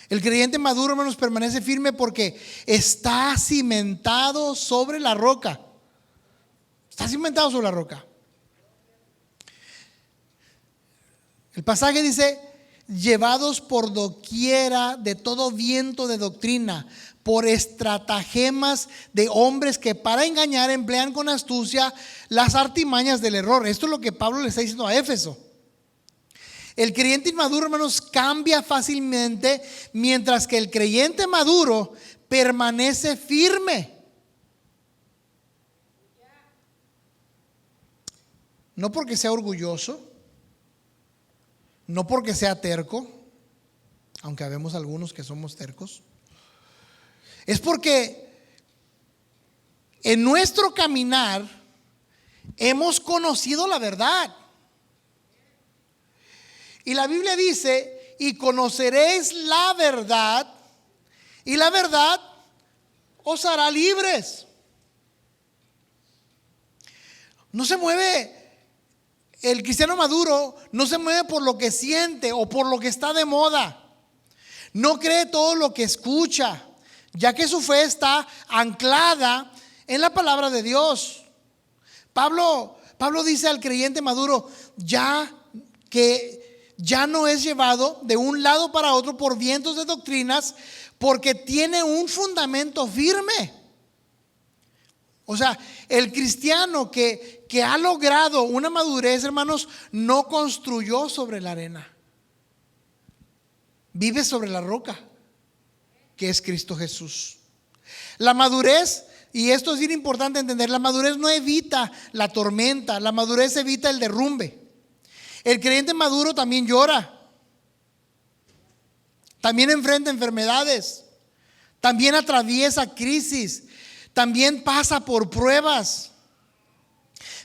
El creyente maduro, hermanos, permanece firme porque está cimentado sobre la roca. Está cimentado sobre la roca. El pasaje dice: llevados por doquiera de todo viento de doctrina, por estratagemas de hombres que para engañar emplean con astucia las artimañas del error. Esto es lo que Pablo le está diciendo a Éfeso. El creyente inmaduro, hermanos, cambia fácilmente, mientras que el creyente maduro permanece firme. No porque sea orgulloso, no porque sea terco, aunque habemos algunos que somos tercos. Es porque en nuestro caminar hemos conocido la verdad. Y la Biblia dice: y conoceréis la verdad, y la verdad os hará libres. No se mueve. El cristiano maduro no se mueve por lo que siente o por lo que está de moda. No cree todo lo que escucha, ya que su fe está anclada en la palabra de Dios. Pablo dice al creyente maduro ya no es llevado de un lado para otro por vientos de doctrinas, porque tiene un fundamento firme. O sea, el cristiano que ha logrado una madurez, hermanos, no construyó sobre la arena, vive sobre la roca. que es Cristo Jesús. La madurez, y esto es bien importante entender, la madurez no evita la tormenta, la madurez evita el derrumbe. El creyente maduro también llora, también enfrenta enfermedades, también atraviesa crisis, también pasa por pruebas,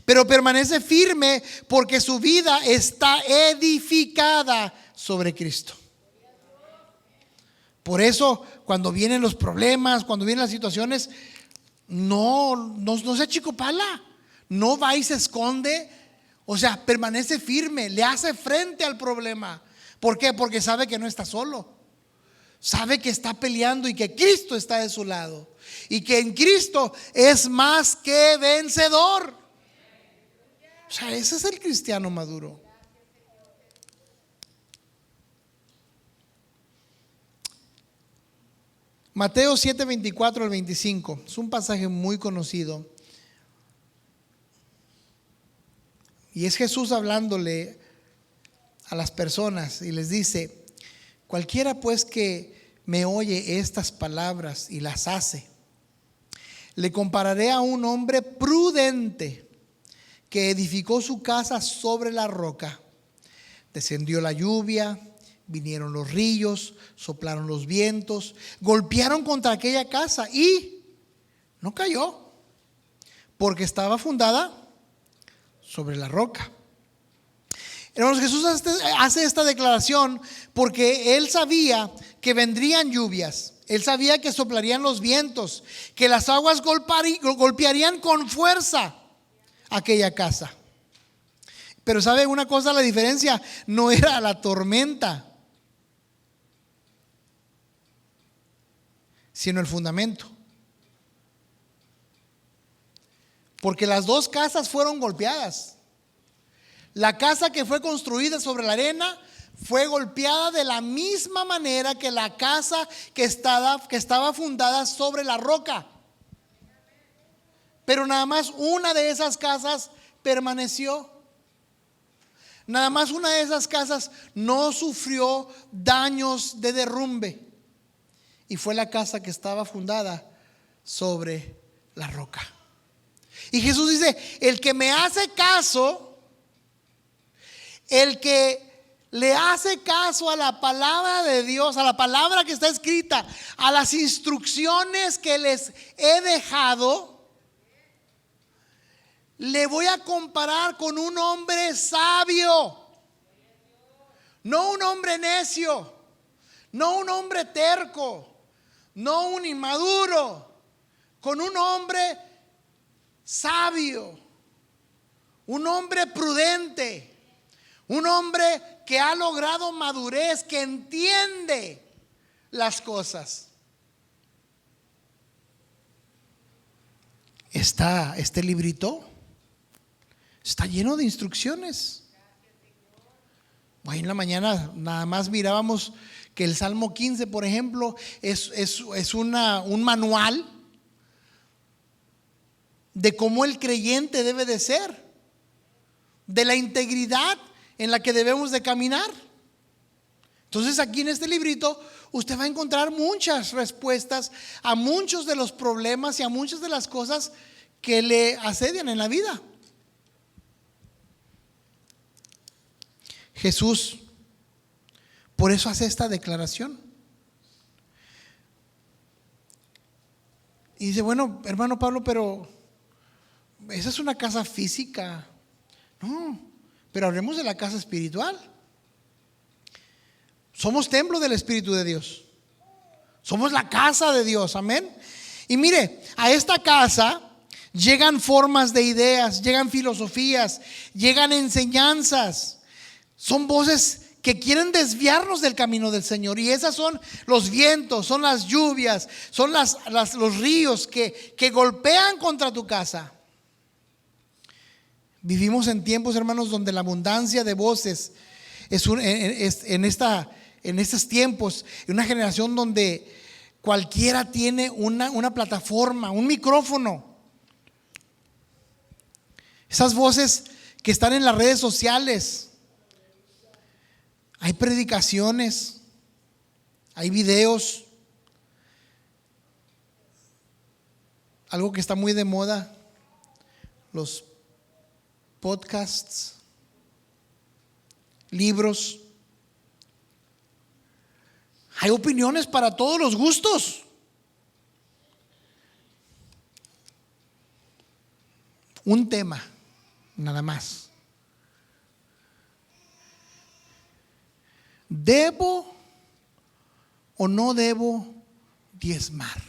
pero permanece firme porque su vida está edificada sobre Cristo. Por eso, cuando vienen los problemas, cuando vienen las situaciones, no se achicopala, no va y se esconde. O sea, permanece firme, le hace frente al problema. ¿Por qué? Porque sabe que no está solo, sabe que está peleando y que Cristo está de su lado, y que en Cristo es más que vencedor. O sea, ese es el cristiano maduro. Mateo 7, 24 al 25. Es un pasaje muy conocido. Y es Jesús hablándole a las personas y les dice: cualquiera pues que me oye estas palabras y las hace, le compararé a un hombre prudente que edificó su casa sobre la roca. Descendió la lluvia, vinieron los ríos, soplaron los vientos, golpearon contra aquella casa y no cayó, porque estaba fundada sobre la roca. Hermanos, Jesús hace esta declaración porque Él sabía que vendrían lluvias, Él sabía que soplarían los vientos, que las aguas golpearían con fuerza aquella casa. Pero ¿sabe una cosa? La diferencia no era la tormenta, sino el fundamento. Porque las dos casas fueron golpeadas. La casa que fue construida sobre la arena fue golpeada de la misma manera que la casa que estaba fundada sobre la roca. Pero nada más una de esas casas permaneció. Nada más una de esas casas no sufrió daños de derrumbe. Y fue la casa que estaba fundada sobre la roca. Y Jesús dice: el que me hace caso, el que le hace caso a la palabra de Dios, a la palabra que está escrita, a las instrucciones que les he dejado, le voy a comparar con un hombre sabio, no un hombre necio, no un hombre terco, no un inmaduro, con un hombre sabio, un hombre prudente, un hombre que ha logrado madurez, que entiende las cosas. Este librito está lleno de instrucciones. Hoy en la mañana nada más mirábamos que el Salmo 15, por ejemplo, es un manual de cómo el creyente debe de ser, de la integridad en la que debemos de caminar. Entonces aquí en este librito usted va a encontrar muchas respuestas a muchos de los problemas y a muchas de las cosas que le asedian en la vida. Jesús por eso hace esta declaración. Y dice: bueno, hermano Pablo, pero esa es una casa física. No, pero hablemos de la casa espiritual. Somos templo del Espíritu de Dios. Somos la casa de Dios, amén. Y mire, a esta casa llegan formas de ideas, llegan filosofías, llegan enseñanzas. Son voces que quieren desviarnos del camino del Señor. Y esas son los vientos, son las lluvias, son los ríos que golpean contra tu casa. Vivimos en tiempos, hermanos, donde la abundancia de voces en estos tiempos, en una generación donde cualquiera tiene una plataforma, un micrófono. Esas voces que están en las redes sociales. Hay predicaciones, hay videos, algo que está muy de moda, los podcasts, libros. Hay opiniones para todos los gustos. Un tema, nada más. ¿Debo o no debo diezmar?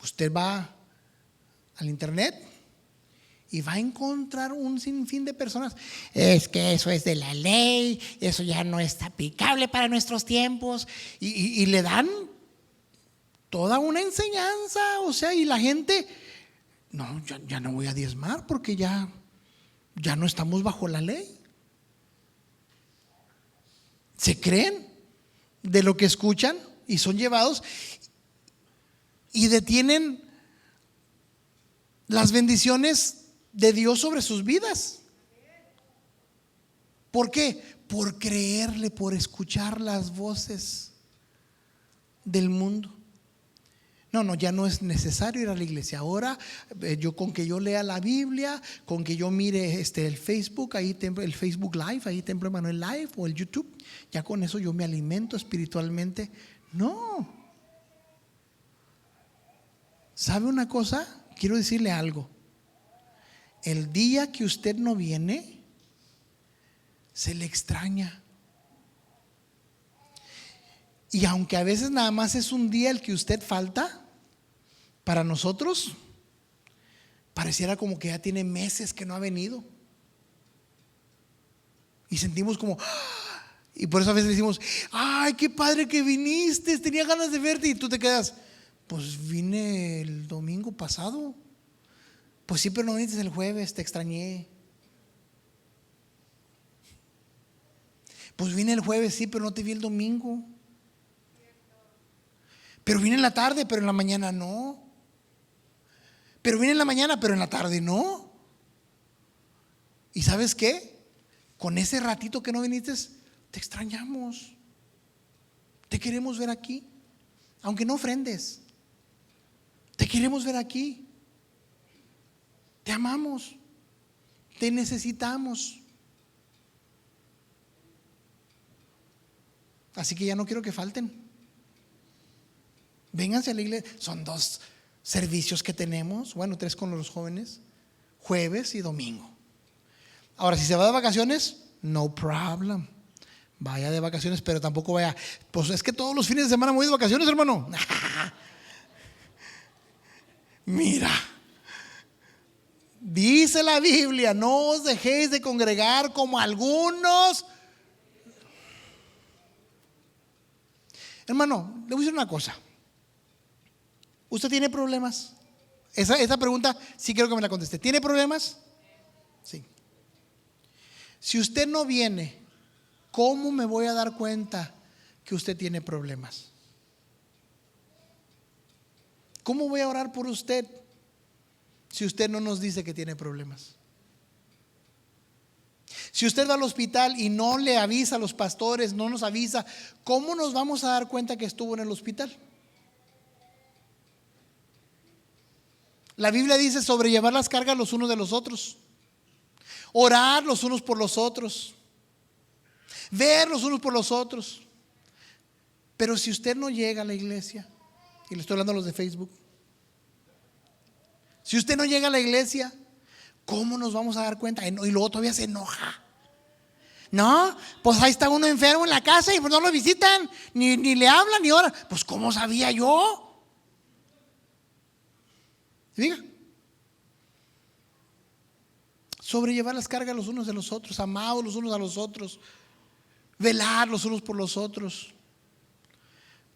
Usted va al internet y va a encontrar un sinfín de personas. Es que eso es de la ley, eso ya no es aplicable para nuestros tiempos. Y le dan toda una enseñanza, o sea, y la gente, no, ya no voy a diezmar porque ya no estamos bajo la ley. Se creen de lo que escuchan y son llevados y detienen las bendiciones de Dios sobre sus vidas. ¿Por qué? Por creerle, por escuchar las voces del mundo. No, ya no es necesario ir a la iglesia. Ahora con que yo lea la Biblia, con que yo mire el Facebook, ahí el Facebook Live, ahí Templo Emanuel Live, o el YouTube, ya con eso yo me alimento espiritualmente. No. ¿Sabe una cosa? Quiero decirle algo. El día que usted no viene, se le extraña. Y aunque a veces nada más es un día el que usted falta, para nosotros pareciera como que ya tiene meses que no ha venido. Y sentimos como, y por eso a veces decimos, ay, qué padre que viniste, tenía ganas de verte. Y tú te quedas, pues vine el domingo pasado. Pues sí, pero no viniste el jueves, te extrañé. Pues vine el jueves, sí, pero no te vi el domingo. Pero vine en la tarde, pero en la mañana no. Pero vine en la mañana, pero en la tarde no. ¿Y sabes qué? Con ese ratito que no viniste, te extrañamos. Te queremos ver aquí. Aunque no ofrendes, te queremos ver aquí. Te amamos. Te necesitamos. Así que ya no quiero que falten. Vénganse a la iglesia. Son 2 servicios que tenemos. Bueno, 3 con los jóvenes. Jueves y domingo. Ahora, si se va de vacaciones, no problem. Vaya de vacaciones, pero tampoco vaya. Pues es que todos los fines de semana me voy de vacaciones, hermano. Mira, dice la Biblia, no os dejéis de congregar como algunos. Hermano, le voy a decir una cosa. ¿Usted tiene problemas? Esa pregunta sí quiero que me la conteste. ¿Tiene problemas? Sí. Si usted no viene, ¿cómo me voy a dar cuenta que usted tiene problemas? ¿Cómo voy a orar por usted si usted no nos dice que tiene problemas? Si usted va al hospital y no le avisa a los pastores, no nos avisa, ¿cómo nos vamos a dar cuenta que estuvo en el hospital? La Biblia dice sobrellevar las cargas los unos de los otros, orar los unos por los otros, ver los unos por los otros. Pero si usted no llega a la iglesia, y le estoy hablando a los de Facebook, si usted no llega a la iglesia, ¿cómo nos vamos a dar cuenta? Y luego todavía se enoja. No, pues ahí está uno enfermo en la casa y pues no lo visitan, ni le hablan, ni oran. Pues ¿cómo sabía yo? Diga. Sobrellevar las cargas los unos de los otros, amados los unos a los otros, velar los unos por los otros.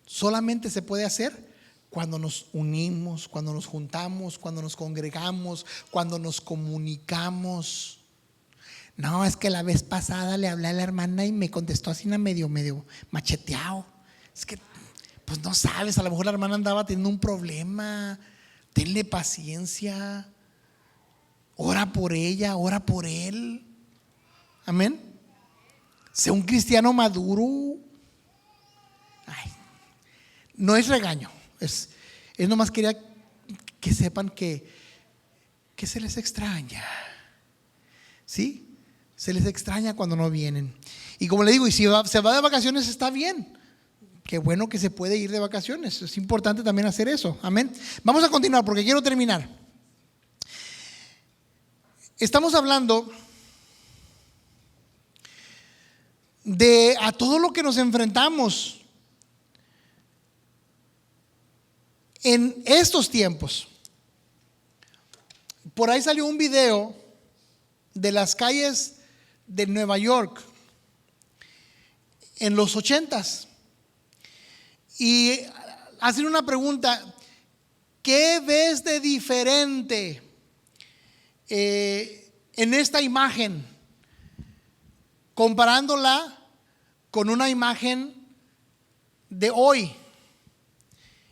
Solamente se puede hacer cuando nos unimos, cuando nos juntamos, cuando nos congregamos, cuando nos comunicamos. No, es que la vez pasada le hablé a la hermana y me contestó así medio macheteado. Es que, pues no sabes, a lo mejor la hermana andaba teniendo un problema. Tenle paciencia. Ora por ella, ora por él. Amén. Sea un cristiano maduro. Ay, no es regaño. Es nomás quería que sepan que se les extraña. ¿Sí? Se les extraña cuando no vienen. Y como le digo, y si se va de vacaciones está bien. Qué bueno que se puede ir de vacaciones. Es importante también hacer eso. Amén. Vamos a continuar porque quiero terminar. Estamos hablando de a todo lo que nos enfrentamos en estos tiempos. Por ahí salió un video de las calles de Nueva York en los 80s y hacen una pregunta: ¿qué ves de diferente en esta imagen comparándola con una imagen de hoy?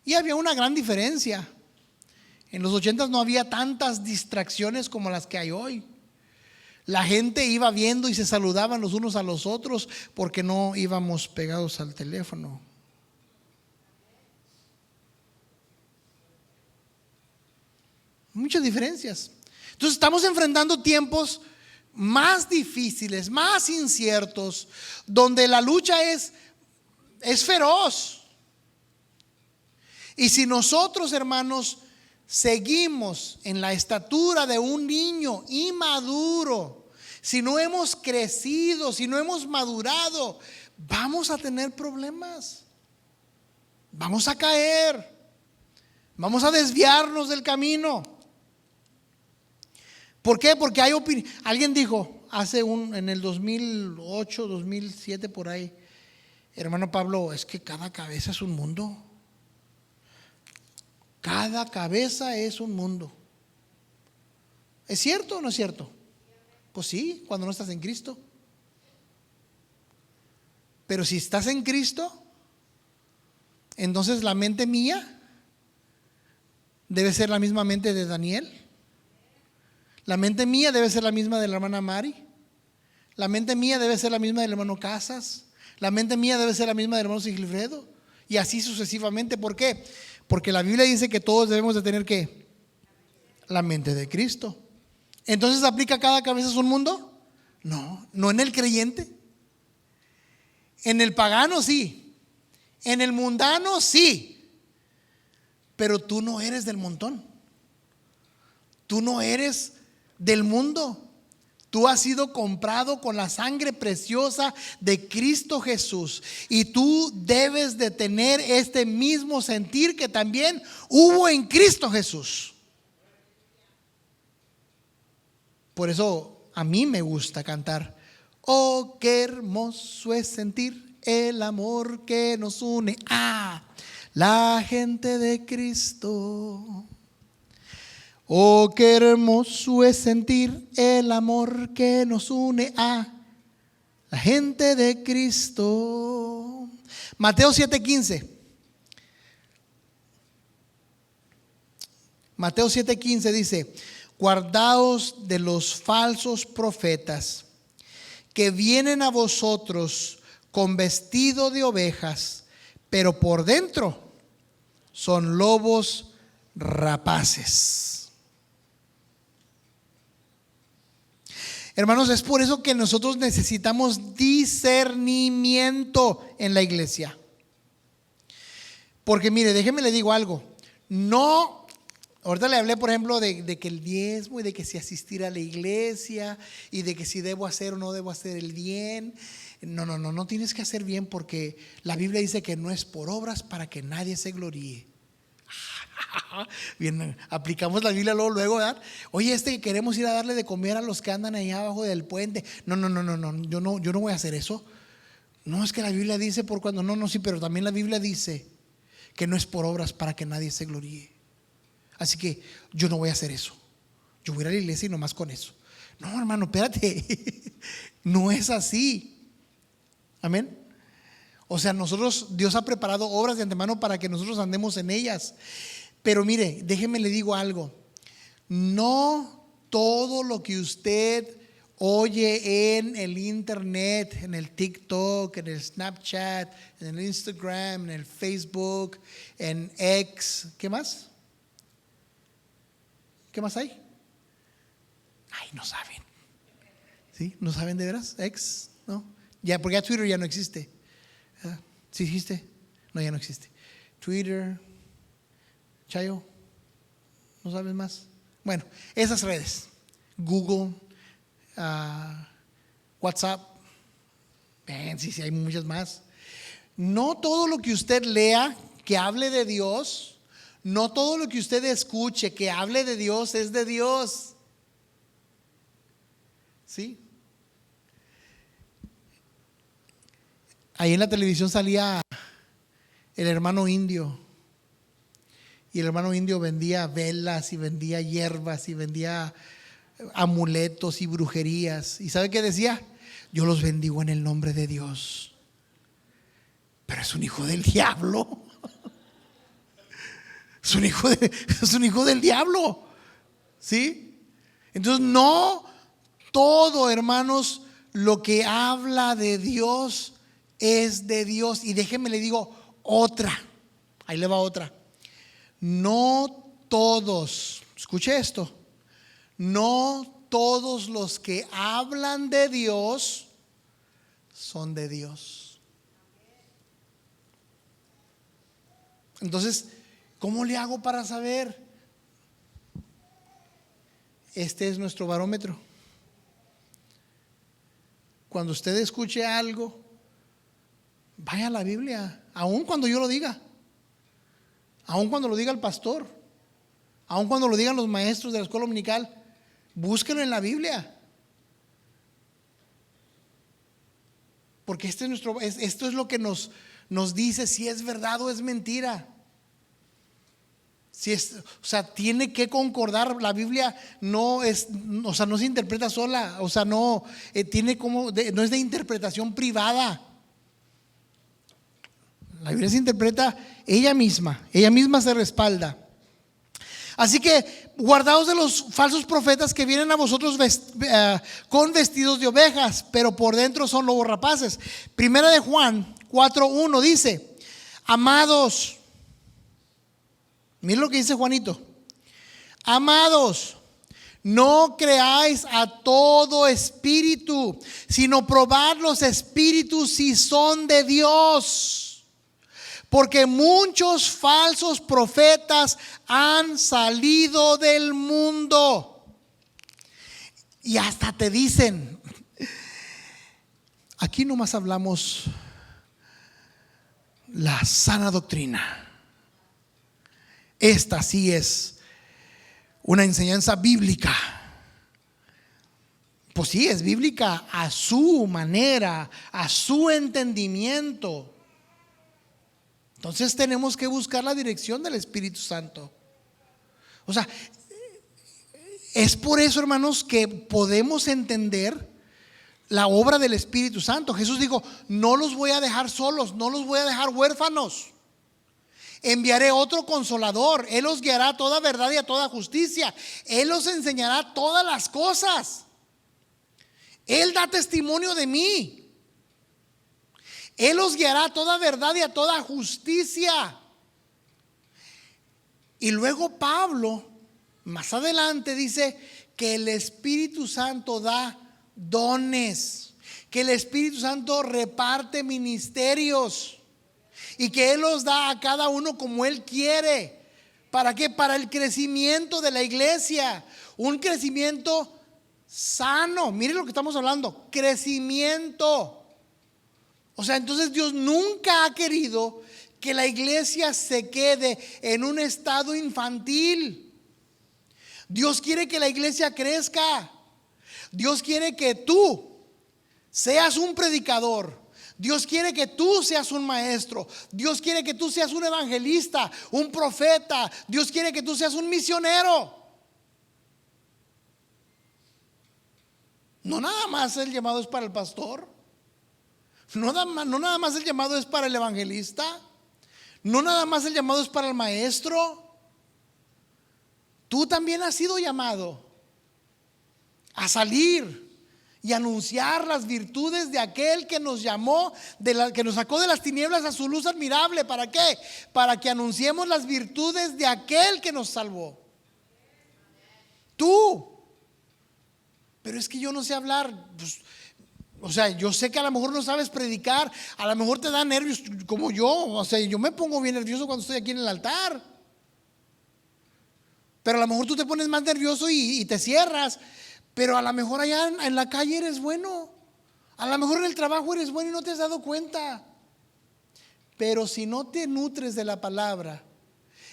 Y había una gran diferencia. En los 80s no había tantas distracciones como las que hay hoy. La gente iba viendo y se saludaban los unos a los otros porque no íbamos pegados al teléfono. Muchas diferencias. Entonces estamos enfrentando tiempos más difíciles, más inciertos, donde la lucha es feroz. Y si nosotros, hermanos, seguimos en la estatura de un niño inmaduro, si no hemos crecido, si no hemos madurado, vamos a tener problemas. Vamos a caer. Vamos a desviarnos del camino. ¿Por qué? Porque hay opinión. Alguien dijo en el 2008, 2007 por ahí: hermano Pablo, es que cada cabeza es un mundo. Cada cabeza es un mundo. ¿Es cierto o no es cierto? Pues sí, cuando no estás en Cristo. Pero si estás en Cristo, entonces la mente mía debe ser la misma mente de Daniel. La mente mía debe ser la misma de la hermana Mari. La mente mía debe ser la misma del hermano Casas. La mente mía debe ser la misma del hermano Sigilfredo. Y así sucesivamente. ¿Por qué? Porque la Biblia dice que todos debemos de tener ¿qué? La mente de Cristo. Entonces, ¿aplica cada cabeza a un mundo? No, no en el creyente. En el pagano sí. En el mundano sí. Pero tú no eres del montón. Tú no eres del mundo. Tú has sido comprado con la sangre preciosa de Cristo Jesús. Y tú debes de tener este mismo sentir que también hubo en Cristo Jesús. Por eso a mí me gusta cantar: oh, qué hermoso es sentir el amor que nos une a la gente de Cristo. Oh, qué hermoso es sentir el amor que nos une a la gente de Cristo. Mateo 7:15. Mateo 7:15 dice: guardaos de los falsos profetas que vienen a vosotros con vestido de ovejas, pero por dentro son lobos rapaces. Hermanos, es por eso que nosotros necesitamos discernimiento en la iglesia. Porque mire, déjeme le digo algo. No, ahorita le hablé por ejemplo de que el diezmo y de que si asistir a la iglesia y de que si debo hacer o no debo hacer el bien. No tienes que hacer bien, porque la Biblia dice que no es por obras para que nadie se gloríe. Bien, aplicamos la Biblia luego, ¿verdad? Oye, que queremos ir a darle de comer a los que andan ahí abajo del puente. No, yo no voy a hacer eso. No, es que la Biblia dice por cuando. No, sí, pero también la Biblia dice que no es por obras para que nadie se gloríe. Así que yo no voy a hacer eso. Yo voy a ir a la iglesia y nomás con eso. No, hermano, espérate. No es así. Amén. O sea, Dios ha preparado obras de antemano para que nosotros andemos en ellas. Pero mire, déjeme le digo algo. No todo lo que usted oye en el internet, en el TikTok, en el Snapchat, en el Instagram, en el Facebook, en X. ¿Qué más? ¿Qué más hay? Ay, no saben. ¿Sí? ¿No saben de veras? X, ¿no? Ya, porque ya Twitter ya no existe. ¿Sí existe? No, ya no existe. Twitter, Chayo, ¿no sabes más? Bueno, esas redes. Google, WhatsApp. Sí, hay muchas más. No todo lo que usted lea que hable de Dios, no todo lo que usted escuche que hable de Dios es de Dios. ¿Sí? Ahí en la televisión salía el hermano indio. Y el hermano indio vendía velas y vendía hierbas y vendía amuletos y brujerías. ¿Y sabe qué decía? Yo los bendigo en el nombre de Dios. Pero es un hijo del diablo. Es un hijo del diablo. ¿Sí? Entonces no todo, hermanos, lo que habla de Dios es de Dios. Y déjenme le digo otra. Ahí le va otra. No todos, escuche esto, no todos los que hablan de Dios son de Dios. Entonces, ¿cómo le hago para saber? Este es nuestro barómetro. Cuando usted escuche algo, vaya a la Biblia, aun cuando yo lo diga. Aun cuando lo diga el pastor, aun cuando lo digan los maestros de la escuela dominical, búsquenlo en la Biblia. Porque esto es lo que nos dice si es verdad o es mentira. Tiene que concordar. La Biblia no se interpreta sola. No es de interpretación privada. La Biblia se interpreta ella misma se respalda. Así que guardaos de los falsos profetas que vienen a vosotros con vestidos de ovejas, pero por dentro son lobos rapaces. Primera de Juan 4:1 dice: amados, miren lo que dice Juanito: amados, no creáis a todo espíritu, sino probad los espíritus si son de Dios. Porque muchos falsos profetas han salido del mundo. Y hasta te dicen, aquí nomás hablamos la sana doctrina. Esta sí es una enseñanza bíblica. Pues sí, es bíblica a su manera, a su entendimiento. Entonces tenemos que buscar la dirección del Espíritu Santo. Es por eso, hermanos, que podemos entender la obra del Espíritu Santo. Jesús dijo: no los voy a dejar solos, no los voy a dejar huérfanos. Enviaré otro consolador. Él os guiará a toda verdad y a toda justicia. Él os enseñará todas las cosas. Él da testimonio de mí. Él os guiará a toda verdad y a toda justicia. Y luego Pablo, más adelante, dice que el Espíritu Santo da dones, que el Espíritu Santo reparte ministerios y que Él los da a cada uno como Él quiere. ¿Para qué? Para el crecimiento de la iglesia. Un crecimiento sano. Miren lo que estamos hablando: crecimiento. Entonces Dios nunca ha querido que la iglesia se quede en un estado infantil. Dios quiere que la iglesia crezca. Dios quiere que tú seas un predicador. Dios quiere que tú seas un maestro. Dios quiere que tú seas un evangelista, un profeta. Dios quiere que tú seas un misionero. No nada más el llamado es para el pastor. No nada más el llamado es para el evangelista. No nada más el llamado es para el maestro. Tú también has sido llamado a salir y anunciar las virtudes de aquel que nos llamó, que nos sacó de las tinieblas a su luz admirable. ¿Para qué? Para que anunciemos las virtudes de aquel que nos salvó. Tú. Pero es que yo no sé hablar. Pues, o sea, yo sé que a lo mejor no sabes predicar, a lo mejor te da nervios como yo. O sea, yo me pongo bien nervioso cuando estoy aquí en el altar. Pero a lo mejor tú te pones más nervioso y te cierras. Pero a lo mejor allá en la calle eres bueno. A lo mejor en el trabajo eres bueno y no te has dado cuenta. Pero si no te nutres de la palabra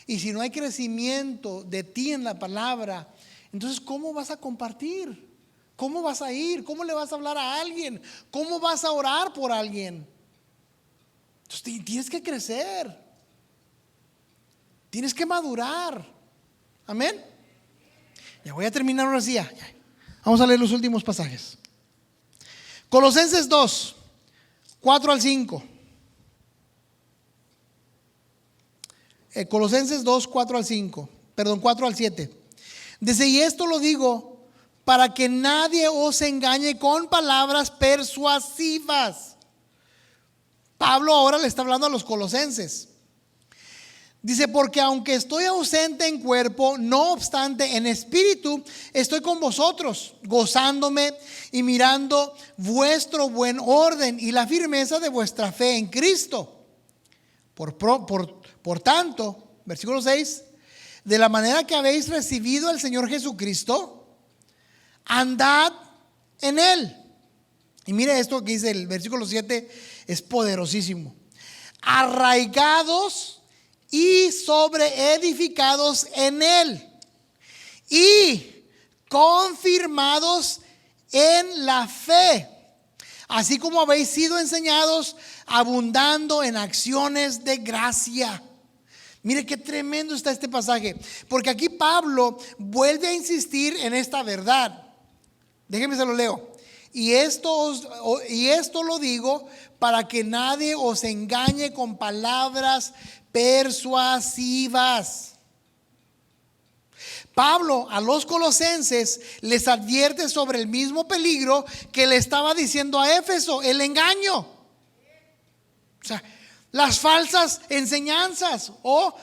y si no hay crecimiento de ti en la palabra, entonces ¿cómo vas a compartir? ¿Cómo vas a ir? ¿Cómo le vas a hablar a alguien? ¿Cómo vas a orar por alguien? Entonces tienes que crecer. Tienes que madurar. Amén. Ya voy a terminar ahora sí. Ya. Vamos a leer los últimos pasajes. Colosenses 2, 4 al 5. Colosenses 2, 4 al 5. Perdón, 4 al 7. Dice, y esto lo digo para que nadie os engañe con palabras persuasivas. Pablo ahora le está hablando a los colosenses. Dice, porque aunque estoy ausente en cuerpo, no obstante en espíritu estoy con vosotros, gozándome y mirando vuestro buen orden y la firmeza de vuestra fe en Cristo. Por tanto, versículo 6, de la manera que habéis recibido al Señor Jesucristo, andad en Él. Y mire esto que dice el versículo 7, es poderosísimo. Arraigados y sobreedificados en Él y confirmados en la fe, así como habéis sido enseñados, abundando en acciones de gracia. Mire qué tremendo está este pasaje, porque aquí Pablo vuelve a insistir en esta verdad. Déjenme se lo leo. Y esto lo digo para que nadie os engañe con palabras persuasivas. Pablo a los colosenses les advierte sobre el mismo peligro que le estaba diciendo a Éfeso, el engaño. O sea, las falsas enseñanzas o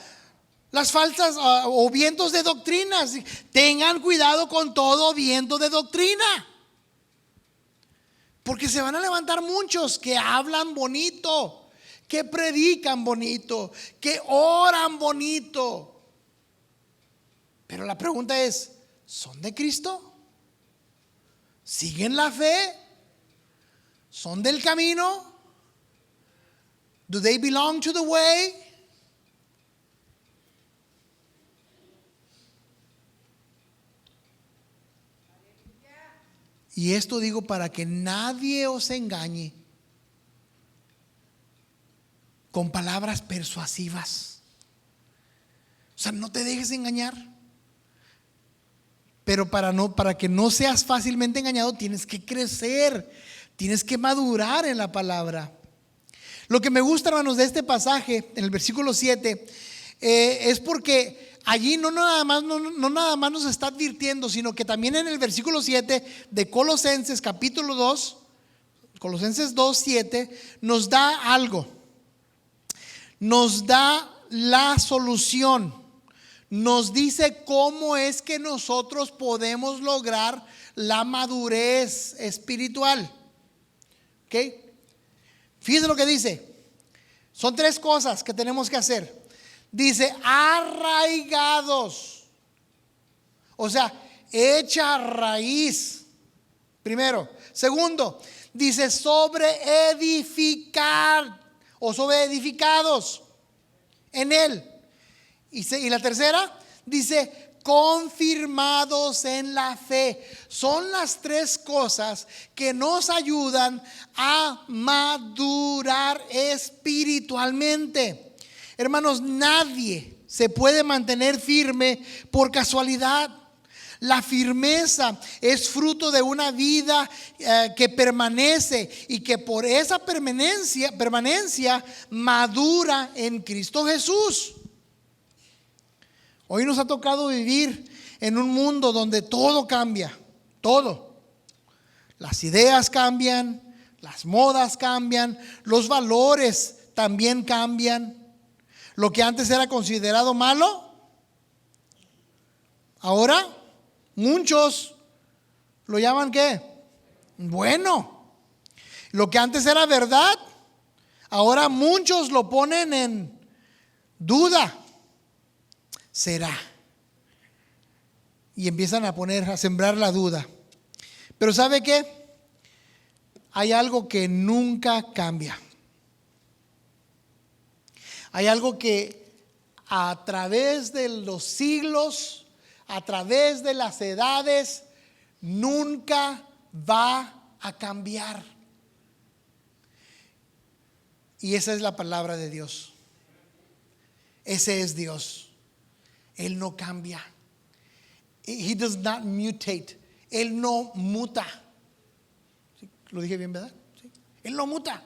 las falsas o vientos de doctrinas. Tengan cuidado con todo viento de doctrina. Porque se van a levantar muchos que hablan bonito, que predican bonito, que oran bonito. Pero la pregunta es, ¿son de Cristo? ¿Siguen la fe? ¿Son del camino? Do they belong to the way? Y esto digo para que nadie os engañe con palabras persuasivas. O sea, no te dejes engañar. Pero para que no seas fácilmente engañado, tienes que crecer, tienes que madurar en la palabra. Lo que me gusta, hermanos, de este pasaje, en el versículo 7, es porque allí no nada más nos está advirtiendo, sino que también en el versículo 7 de Colosenses capítulo 2, Colosenses 2, 7, nos da algo. Nos da la solución. Nos dice cómo es que nosotros podemos lograr la madurez espiritual. ¿Ok? Fíjense lo que dice. Son tres cosas que tenemos que hacer. Dice arraigados. O sea, echa raíz. Primero. Segundo, dice sobre edificar o sobre edificados en Él. Y la tercera dice confirmados en la fe. Son las tres cosas que nos ayudan a madurar espiritualmente. Hermanos, nadie se puede mantener firme por casualidad. La firmeza es fruto de una vida que permanece y que por esa permanencia madura en Cristo Jesús. Hoy nos ha tocado vivir en un mundo donde todo cambia, todo. Las ideas cambian, las modas cambian, los valores también cambian. Lo que antes era considerado malo, ahora muchos lo llaman ¿qué? Bueno. Lo que antes era verdad, ahora muchos lo ponen en duda. ¿Será? Y empiezan a sembrar la duda. Pero ¿sabe qué? Hay algo que nunca cambia. Hay algo que a través de los siglos, a través de las edades, nunca va a cambiar. Y esa es la palabra de Dios. Ese es Dios. Él no cambia. He does not mutate. Él no muta. ¿Sí? ¿Lo dije bien, verdad? ¿Sí? Él no muta.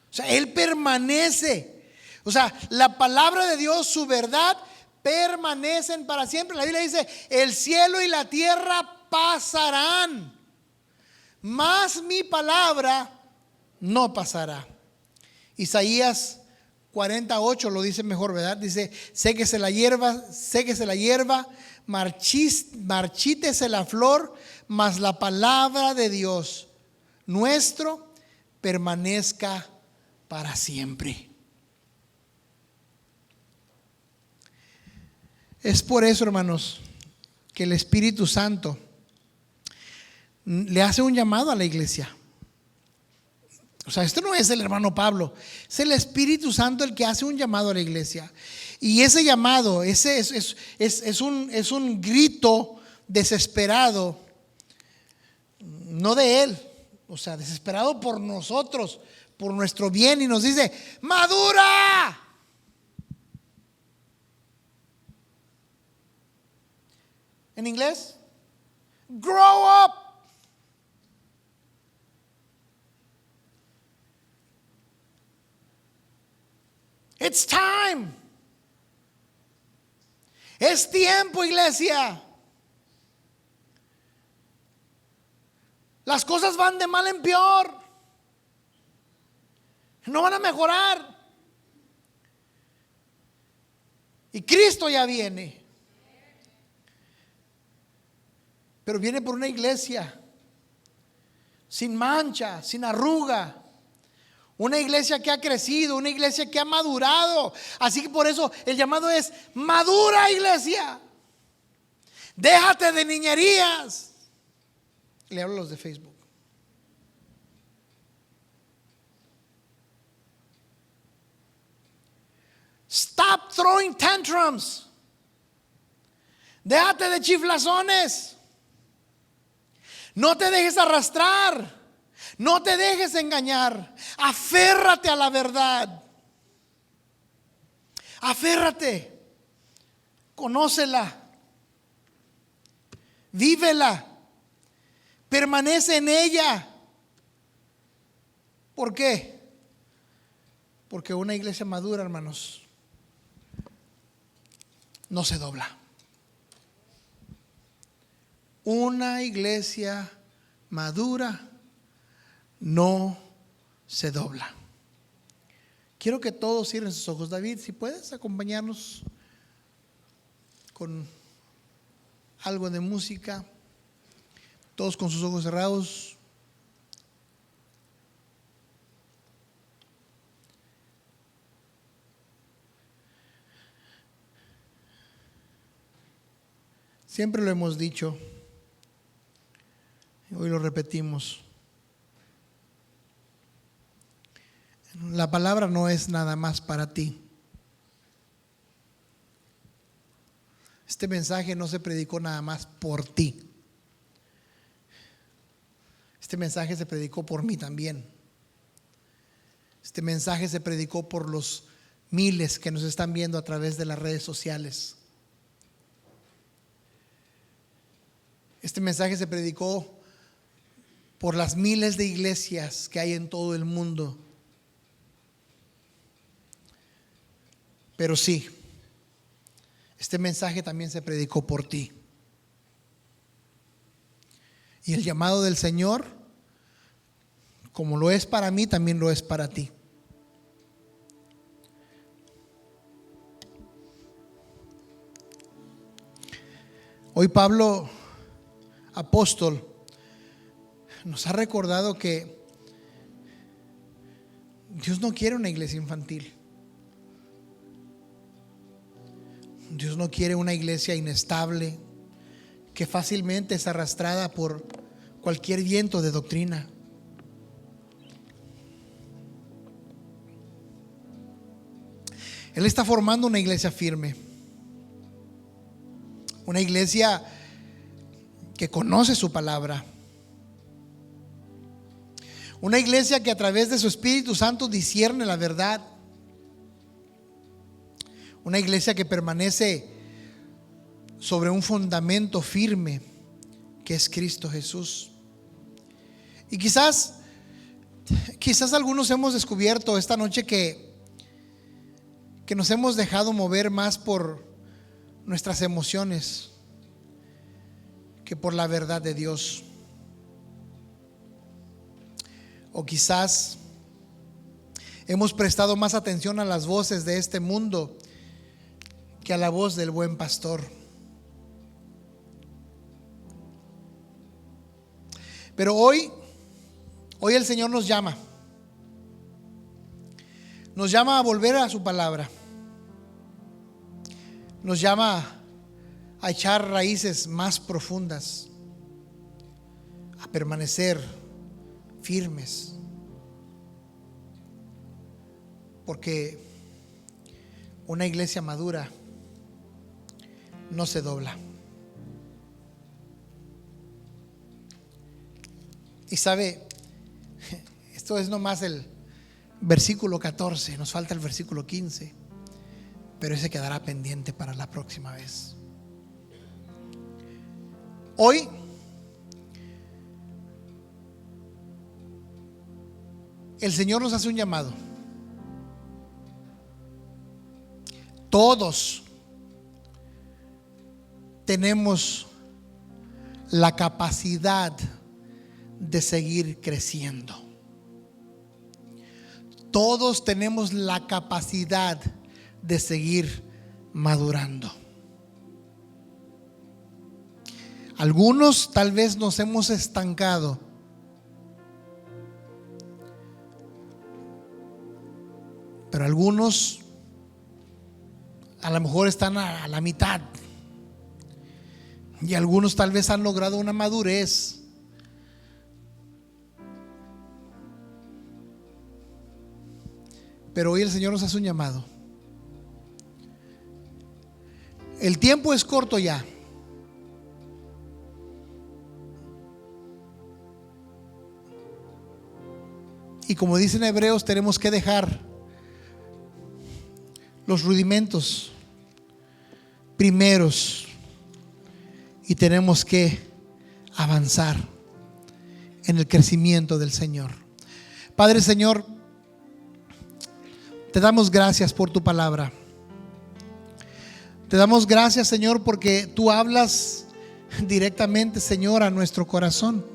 O sea, Él permanece. O sea, la palabra de Dios, su verdad, permanecen para siempre. La Biblia dice, el cielo y la tierra pasarán, mas mi palabra no pasará. Isaías 48 lo dice mejor, ¿verdad? Dice, séquese la hierba, marchítese la flor, mas la palabra de Dios nuestro permanezca para siempre. Es por eso, hermanos, que el Espíritu Santo le hace un llamado a la iglesia. O sea, esto no es el hermano Pablo, es el Espíritu Santo el que hace un llamado a la iglesia. Y ese llamado, ese es un grito desesperado, no de Él, o sea, desesperado por nosotros, por nuestro bien, y nos dice, madura. En inglés, grow up. It's time. Es tiempo, iglesia. Las cosas van de mal en peor. No van a mejorar. Y Cristo ya viene. Pero viene por una iglesia sin mancha, sin arruga. Una iglesia que ha crecido, una iglesia que ha madurado. Así que por eso el llamado es: madura, iglesia. Déjate de niñerías. Le hablo a los de Facebook. Stop throwing tantrums. Déjate de chiflazones. No te dejes arrastrar. No te dejes engañar. Aférrate a la verdad. Aférrate. Conócela. Vívela. Permanece en ella. ¿Por qué? Porque una iglesia madura, hermanos, no se dobla. Una iglesia madura no se dobla. Quiero que todos cierren sus ojos. David, si puedes acompañarnos con algo de música, todos con sus ojos cerrados. Siempre lo hemos dicho, hoy lo repetimos. La palabra no es nada más para ti. Este mensaje no se predicó nada más por ti. Este mensaje se predicó por mí también. Este mensaje se predicó por los miles que nos están viendo a través de las redes sociales. Este mensaje se predicó por las miles de iglesias que hay en todo el mundo. Pero sí, este mensaje también se predicó por ti. Y el llamado del Señor, como lo es para mí, también lo es para ti. Hoy Pablo, apóstol, nos ha recordado que Dios no quiere una iglesia infantil. Dios no quiere una iglesia inestable, que fácilmente es arrastrada por cualquier viento de doctrina. Él está formando una iglesia firme, una iglesia que conoce su palabra, una iglesia que a través de su Espíritu Santo discierne la verdad, una iglesia que permanece sobre un fundamento firme que es Cristo Jesús. Y quizás algunos hemos descubierto esta noche que nos hemos dejado mover más por nuestras emociones que por la verdad de Dios. O quizás hemos prestado más atención a las voces de este mundo que a la voz del buen pastor. Pero hoy el Señor nos llama a volver a su palabra. Nos llama a echar raíces más profundas, a permanecer firmes, porque una iglesia madura no se dobla. Y sabe, esto es nomás el versículo 14, nos falta el versículo 15, pero ese quedará pendiente para la próxima vez. Hoy el Señor nos hace un llamado. Todos tenemos la capacidad de seguir creciendo. Todos tenemos la capacidad de seguir madurando. Algunos tal vez nos hemos estancado, pero algunos a lo mejor están a la mitad, y algunos tal vez han logrado una madurez. Pero hoy el Señor nos hace un llamado. El tiempo es corto ya. Y como dicen Hebreos, tenemos que dejar los rudimentos primeros y tenemos que avanzar en el crecimiento del Señor. Padre, Señor, te damos gracias por tu palabra. Te damos gracias, Señor, porque tú hablas directamente, Señor, a nuestro corazón.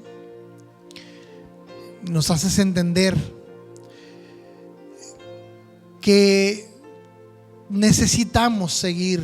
Nos haces entender que necesitamos seguir